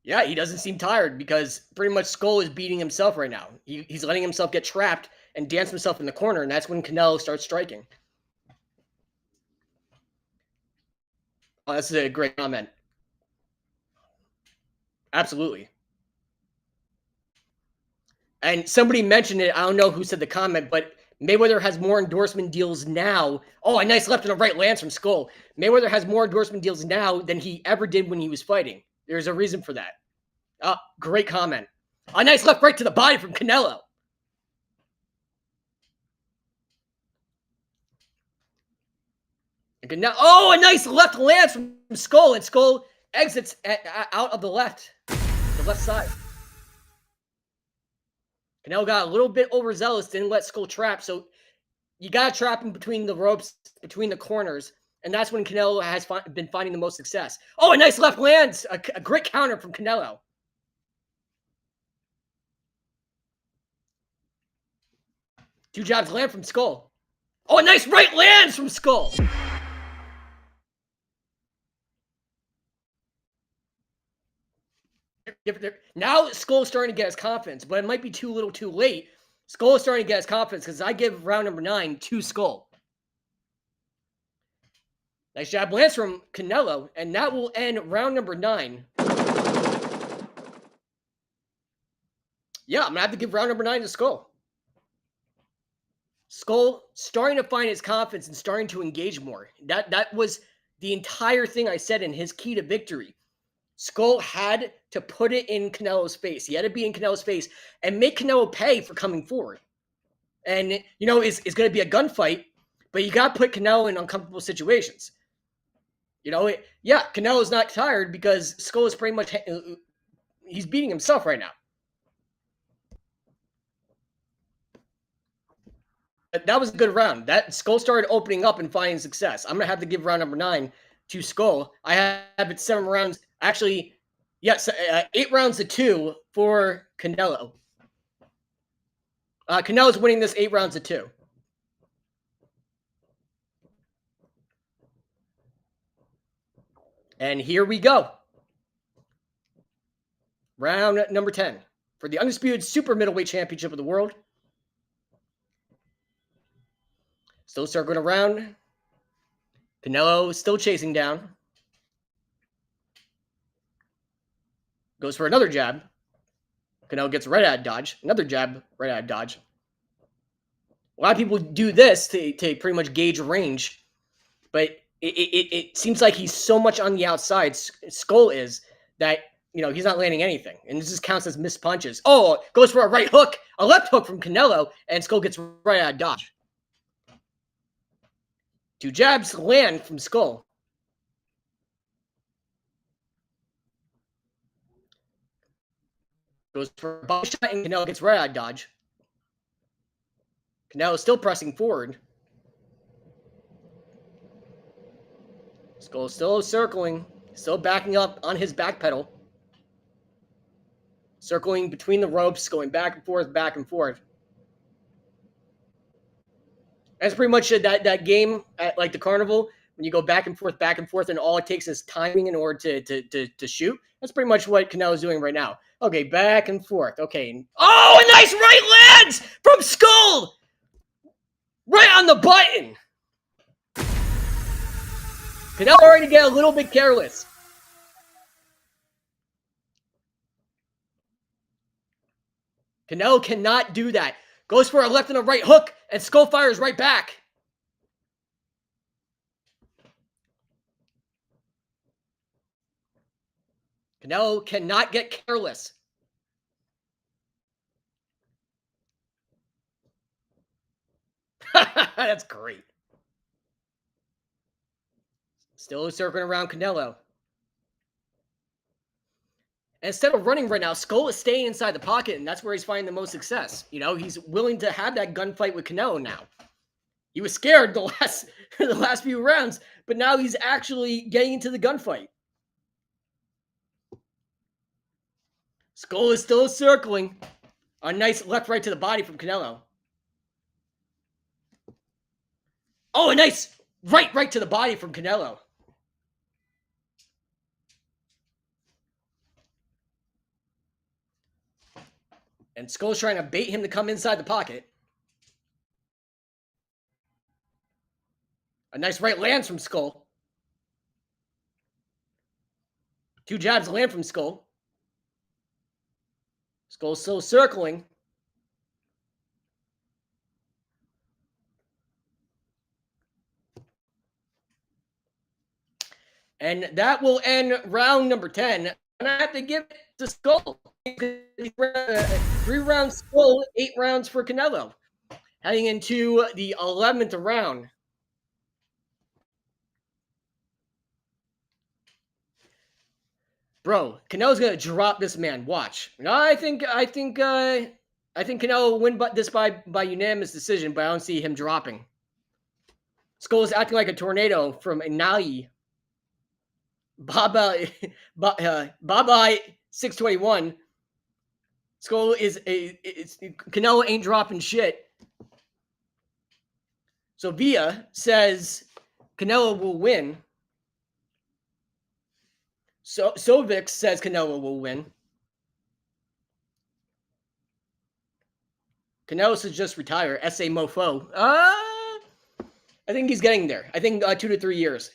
Yeah, he doesn't seem tired because pretty much Skull is beating himself right now. He's letting himself get trapped and dance himself in the corner, and that's when Canelo starts striking. Oh, that's a great comment. Absolutely. And somebody mentioned it. I don't know who said the comment, but Mayweather has more endorsement deals now. Oh, a nice left and a right lands from Skull. Mayweather has more endorsement deals now than he ever did when he was fighting. There's a reason for that. Great comment. A nice left right to the body from Canelo. Oh, a nice left lands from Skull, and Skull exits out of the left side. Canelo got a little bit overzealous, didn't let Skull trap, so you got to trap him between the ropes, between the corners, and that's when Canelo has been finding the most success. Oh, a nice left lands, a great counter from Canelo. Two jabs land from Skull. Oh, a nice right lands from Skull. Now Skull's starting to get his confidence, but it might be too little too late. Skull is starting to get his confidence because I give round number 9 to Skull. Nice jab lands from Canelo, and that will end round number 9. Yeah, I'm going to have to give round number 9 to Skull. Skull starting to find his confidence and starting to engage more. That was the entire thing I said in his key to victory. Skull had to put it in Canelo's face. He had to be in Canelo's face and make Canelo pay for coming forward. And, it's going to be a gunfight, but you got to put Canelo in uncomfortable situations. Canelo's not tired because Skull is pretty much, he's beating himself right now. But that was a good round. That Skull started opening up and finding success. I'm going to have to give round number 9 to Skull. I have it 7 rounds. Actually, yes, 8 rounds to 2 for Canelo. Canelo's winning this 8 rounds to 2. And here we go. Round number 10 for the undisputed super middleweight championship of the world. Still circling around. Canelo still chasing down. Goes for another jab. Canelo gets right out of dodge. Another jab, right out of dodge. A lot of people do this to pretty much gauge range, but it seems like he's so much on the outside, Skull is, that he's not landing anything. And this just counts as missed punches. Oh, goes for a right hook, a left hook from Canelo, and Skull gets right out of dodge. 2 jabs land from Skull. Goes for a body shot, and Canelo gets right out of dodge. Canelo is still pressing forward. Skull still circling, still backing up on his back pedal. Circling between the ropes, going back and forth, back and forth. That's pretty much that game at the carnival when you go back and forth, and all it takes is timing in order to shoot. That's pretty much what Canelo's doing right now. Okay, back and forth. Okay. Oh, a nice right lands from Skull! Right on the button! Canelo already get a little bit careless. Canelo cannot do that. Goes for a left and a right hook, and Skull fires right back. Canelo cannot get careless. That's great. Still circling around Canelo. And instead of running right now, Skull is staying inside the pocket, and that's where he's finding the most success. You know, he's willing to have that gunfight with Canelo now. He was scared the last few rounds, but now he's actually getting into the gunfight. Skull is still circling. A nice left-right to the body from Canelo. Oh, a nice right to the body from Canelo. And Skull's trying to bait him to come inside the pocket. A nice right lands from Skull. 2 jabs land from Skull. Skull's still circling. And that will end round number 10. And I have to give it to Skull. 3 rounds Skull, 8 rounds for Canelo. Heading into the 11th round. Bro, Canelo's gonna drop this man. Watch. No, I think Canelo will win this by unanimous decision, but I don't see him dropping. Skull is acting like a tornado from Inali. Baba 621. Skull Canelo ain't dropping shit. So Via says Canelo will win. So Sovic says Canelo will win. Canelo should just retire. SA mofo. I think he's getting there. I think 2 to 3 years.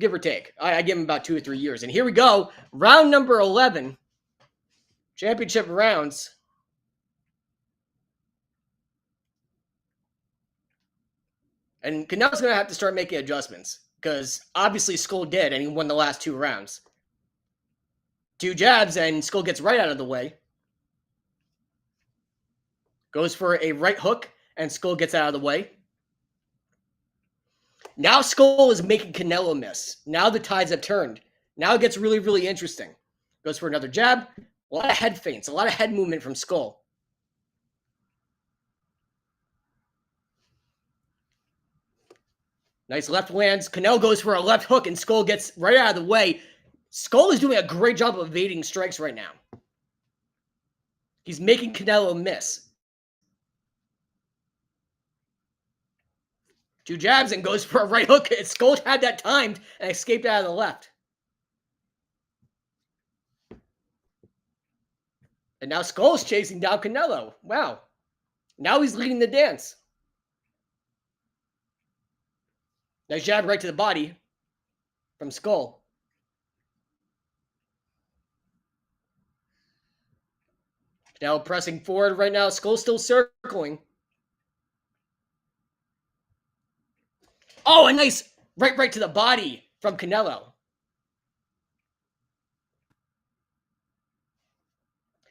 Give or take. I give him about 2 or 3 years. And here we go. Round number 11. Championship rounds. And Canelo's going to have to start making adjustments. Because obviously Skull did, and he won the last 2 rounds. 2 jabs, and Skull gets right out of the way. Goes for a right hook, and Skull gets out of the way. Now Skull is making Canelo miss. Now the tides have turned. Now it gets really, really interesting. Goes for another jab. A lot of head feints. A lot of head movement from Skull. Nice left lands. Canelo goes for a left hook, and Skull gets right out of the way. Skull is doing a great job of evading strikes right now. He's making Canelo miss. 2 jabs and goes for a right hook. Skull had that timed and escaped out of the left. And now Skull's chasing down Canelo. Wow. Now he's leading the dance. Nice jab right to the body from Skull. Now pressing forward right now. Skull still circling. Oh, a nice right to the body from Canelo.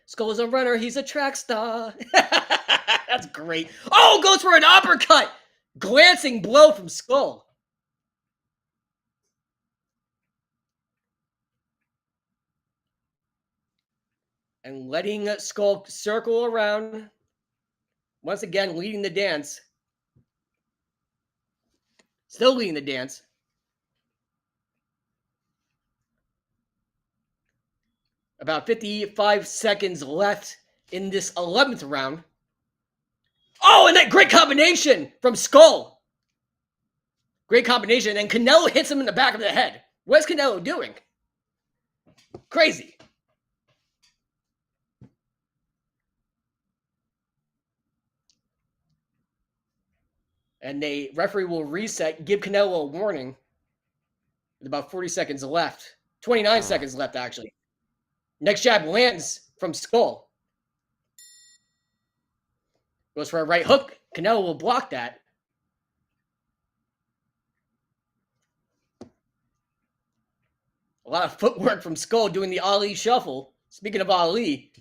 Skull is a runner. He's a track star. That's great. Oh, goes for an uppercut. Glancing blow from Skull. And letting Skull circle around. Once again, leading the dance. Still leading the dance. About 55 seconds left in this 11th round. Oh, and that great combination from Skull. Great combination. And Canelo hits him in the back of the head. What's Canelo doing? Crazy. And the referee will reset, give Canelo a warning with about 40 seconds left. 29 seconds left, actually. Next jab lands from Skull. Goes for a right hook. Canelo will block that. A lot of footwork from Skull doing the Ali shuffle. Speaking of Ali.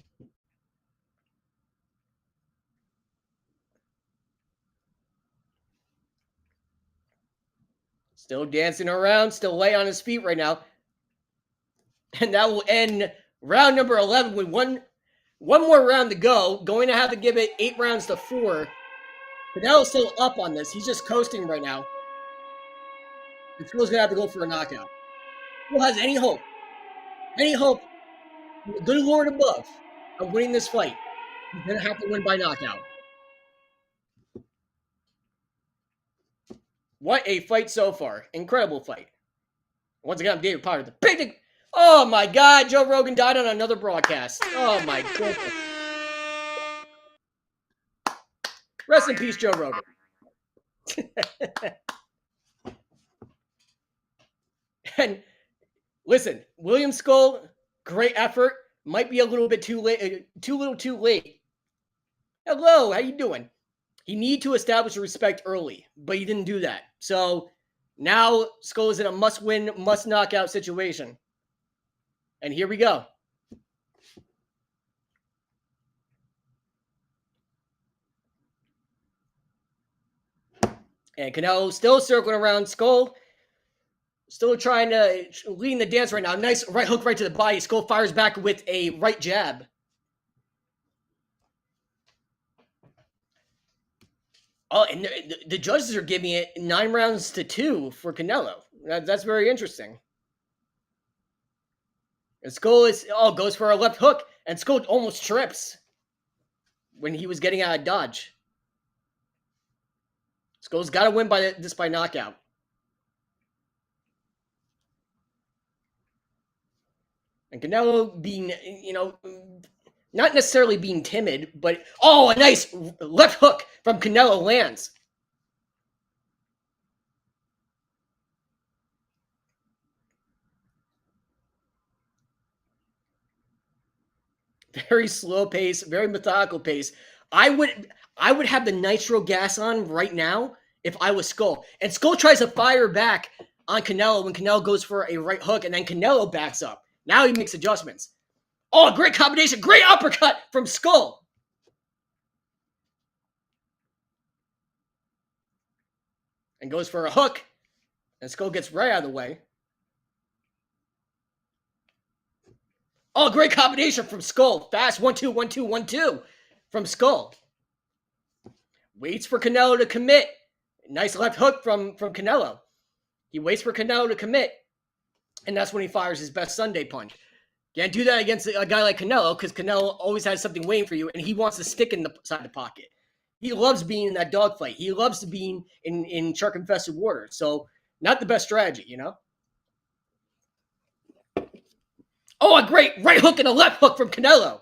Still dancing around, still lay on his feet right now. And that will end round number 11 with one more round to go. Going to have to give it 8 rounds to 4. Canelo's still up on this. He's just coasting right now. And Skull's going to have to go for a knockout. Who has any hope? Any hope? The good Lord above of winning this fight. He's going to have to win by knockout. What a fight so far. Incredible fight. Once again, I'm David Potter. The big... Oh my God, Joe Rogan died on another broadcast. Oh my goodness. Rest in peace, Joe Rogan. And listen, William Skull, great effort. Might be a little bit too late. Too late. Hello, how you doing? He need to establish respect early, but he didn't do that. So now Skull is in a must-win, must-knockout situation. And here we go. And Canelo still circling around Skull. Still trying to lead the dance right now. Nice right hook right to the body. Skull fires back with a right jab. Oh, and the judges are giving it 9 rounds to 2 for Canelo. That's very interesting. And Skull goes for a left hook, and Skull almost trips when he was getting out of dodge. Skull's got to win by knockout. And Canelo being, not necessarily being timid, but a nice left hook from Canelo lands. Very slow pace, very methodical pace. I would have the nitro gas on right now if I was Skull. And Skull tries to fire back on Canelo when Canelo goes for a right hook, and then Canelo backs up. Now he makes adjustments. Oh, great combination. Great uppercut from Skull. And goes for a hook. And Skull gets right out of the way. Oh, great combination from Skull. Fast 1-2, 1-2, 1-2 from Skull. Waits for Canelo to commit. Nice left hook from Canelo. He waits for Canelo to commit. And that's when he fires his best Sunday punch. Can't do that against a guy like Canelo because Canelo always has something waiting for you, and he wants to stick inside the pocket. He loves being in that dogfight. He loves being in shark-infested water. So, not the best strategy, Oh, a great right hook and a left hook from Canelo.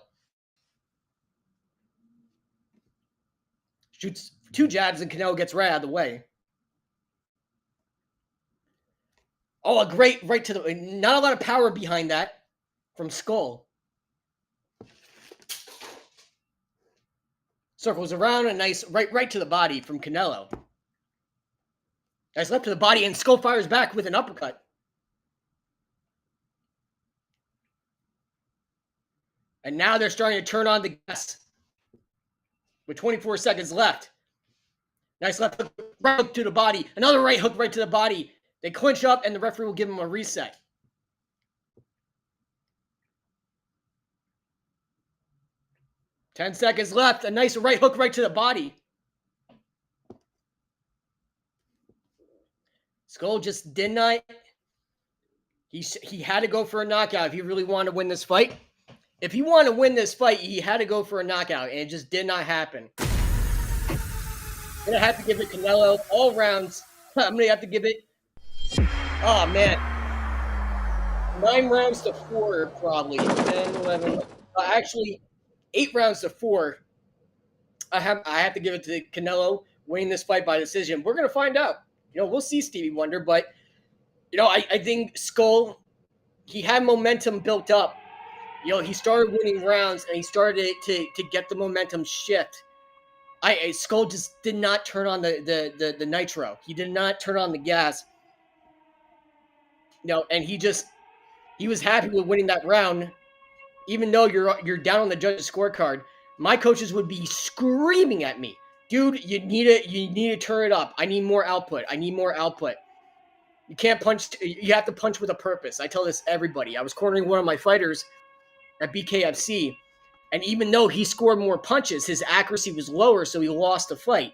Shoots 2 jabs and Canelo gets right out of the way. Oh, a great right to the... Not a lot of power behind that from Skull. Circles around, a nice right to the body from Canelo. Nice left to the body, and Skull fires back with an uppercut. And now they're starting to turn on the gas. With 24 seconds left. Nice left hook, right hook to the body. Another right hook right to the body. They clinch up, and the referee will give him a reset. Ten seconds left. A nice right hook right to the body. Skull just did not... He had to go for a knockout if he really wanted to win this fight. If he wanted to win this fight, he had to go for a knockout, and it just did not happen. Gonna have to give it Canelo all rounds. I'm gonna have to give it. Oh man, 9 rounds to 4 probably. 10, 11. Actually, 8 rounds to 4. I have to give it to Canelo winning this fight by decision. We're gonna find out. We'll see Stevie Wonder, but I think Skull, he had momentum built up. He started winning rounds and he started to get the momentum shift. Skull just did not turn on the nitro. He did not turn on the gas. And he was happy with winning that round, even though you're down on the judges' scorecard. My coaches would be screaming at me, dude, you need to turn it up. I need more output. You can't punch. You have to punch with a purpose. I tell this to everybody. I was cornering one of my fighters at BKFC, and even though he scored more punches, his accuracy was lower, so he lost the fight.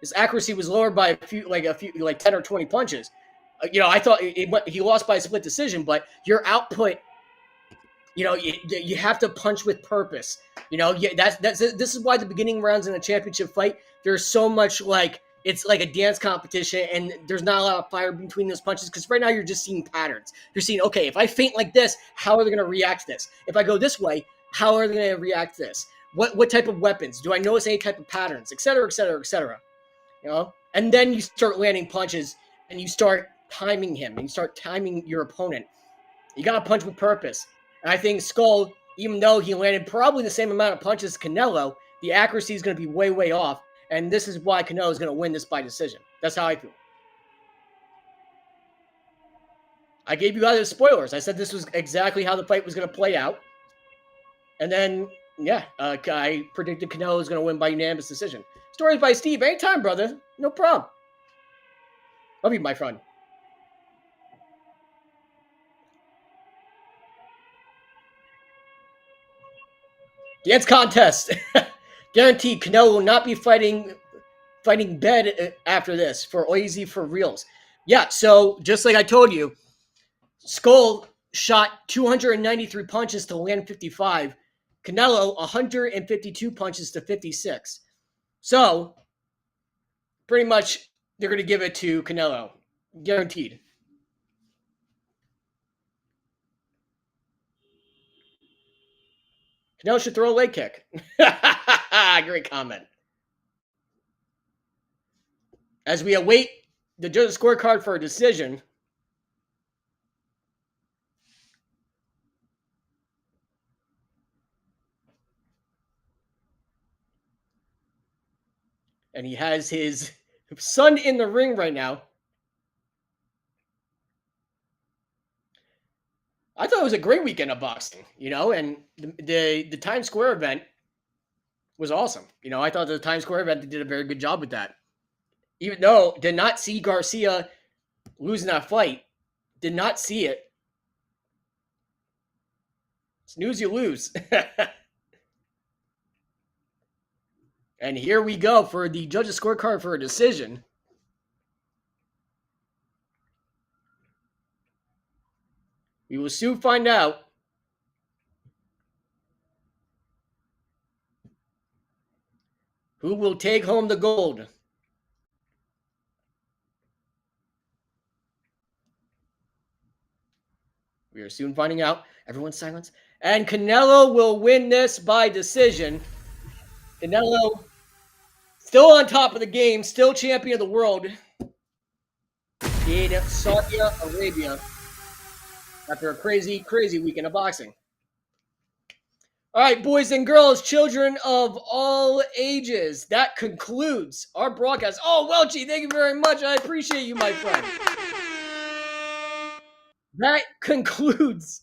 His accuracy was lower by a few, like 10 or 20 punches. I thought he lost by a split decision, but your output, you have to punch with purpose. This is why the beginning rounds in a championship fight, there's so much it's like a dance competition, and there's not a lot of fire between those punches, because right now you're just seeing patterns. You're seeing, okay, if I feint like this, how are they going to react to this? If I go this way, how are they going to react to this? What type of weapons? Do I notice any type of patterns? Et cetera, et cetera, et cetera. And then you start landing punches, and you start timing him, and you start timing your opponent. You got to punch with purpose. And I think Skull, even though he landed probably the same amount of punches as Canelo, the accuracy is going to be way, way off. And this is why Canelo is going to win this by decision. That's how I feel. I gave you guys the spoilers. I said this was exactly how the fight was going to play out. And then, I predicted Canelo was going to win by unanimous decision. Stories by Steve. Anytime, brother. No problem. Love you, my friend. Dance contest. Guaranteed, Canelo will not be fighting bed after this for easy for reals. Yeah, so just like I told you, Skull shot 293 punches to land 55. Canelo 152 punches to 56. So pretty much they're going to give it to Canelo, guaranteed. Canelo should throw a leg kick. Great comment. As we await the judges' scorecard for a decision, and he has his son in the ring right now. I thought it was a great weekend of boxing, and the Times Square event was awesome. I thought the Times Square event did a very good job with that. Even though did not see Garcia losing that fight, did not see it. Snooze, you lose. And here we go for the judges' scorecard for a decision. We will soon find out. Who will take home the gold? We are soon finding out. Everyone's silence. And Canelo will win this by decision. Canelo still on top of the game, still champion of the world in Saudi Arabia after a crazy, crazy weekend of boxing. All right, boys and girls, children of all ages, that concludes our broadcast. Oh, Welchie, thank you very much. I appreciate you, my friend. That concludes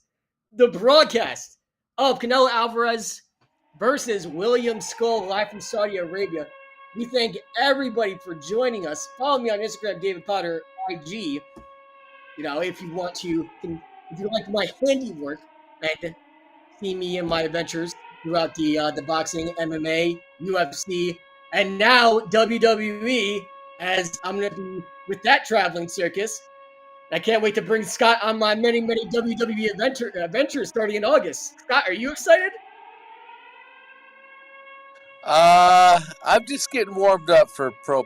the broadcast of Canelo Alvarez versus William Skull live from Saudi Arabia. We thank everybody for joining us. Follow me on Instagram, David Potter IG. If you want to, if you like my handiwork and see me in my adventures throughout the boxing, MMA, UFC, and now WWE, as I'm going to be with that traveling circus. I can't wait to bring Scott on my many, many WWE adventures starting in August. Scott, are you excited? I'm just getting warmed up for pro.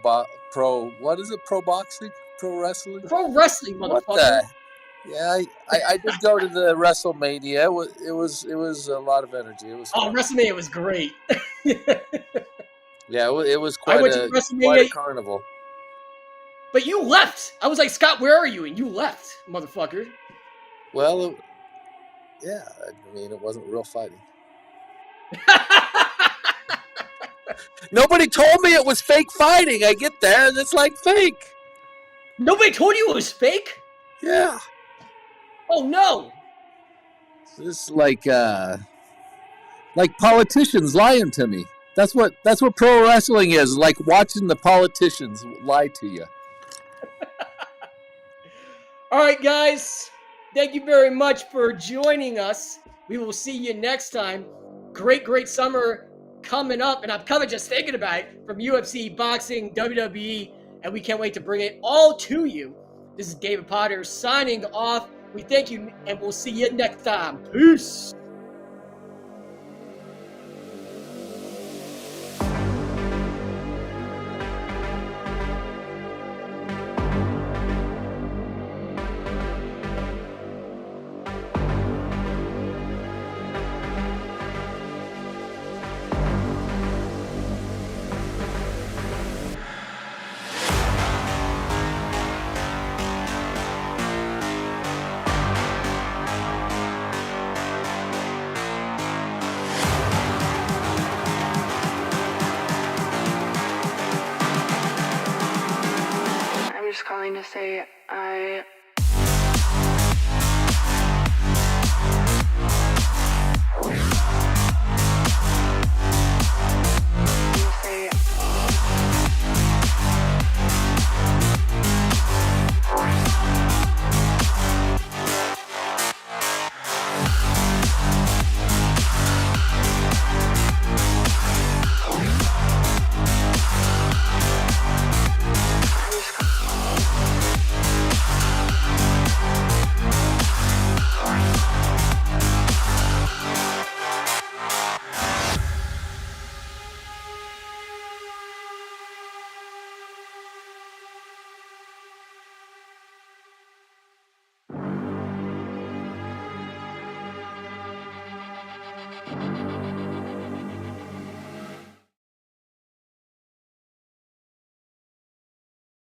What is it? Pro boxing? pro wrestling? Pro wrestling, motherfucker. What the? Yeah, I did go to the WrestleMania. It was a lot of energy. It was fun. WrestleMania was great. Yeah, it was I quite went to a WrestleMania, carnival. but you left. I was like, Scott, where are you? And you left, motherfucker. Well, yeah, I mean, it wasn't real fighting. Nobody told me it was fake fighting. I get there and it's like fake. Nobody told you it was fake? Yeah. Oh no. This is like politicians lying to me. That's what pro wrestling is, like watching the politicians lie to you. All right, guys. Thank you very much for joining us. We will see you next time. Great summer coming up, and I'm kind of just thinking about it, from UFC, boxing, WWE, and we can't wait to bring it all to you. This is David Potter signing off. We thank you, and we'll see you next time. Peace. Calling to say I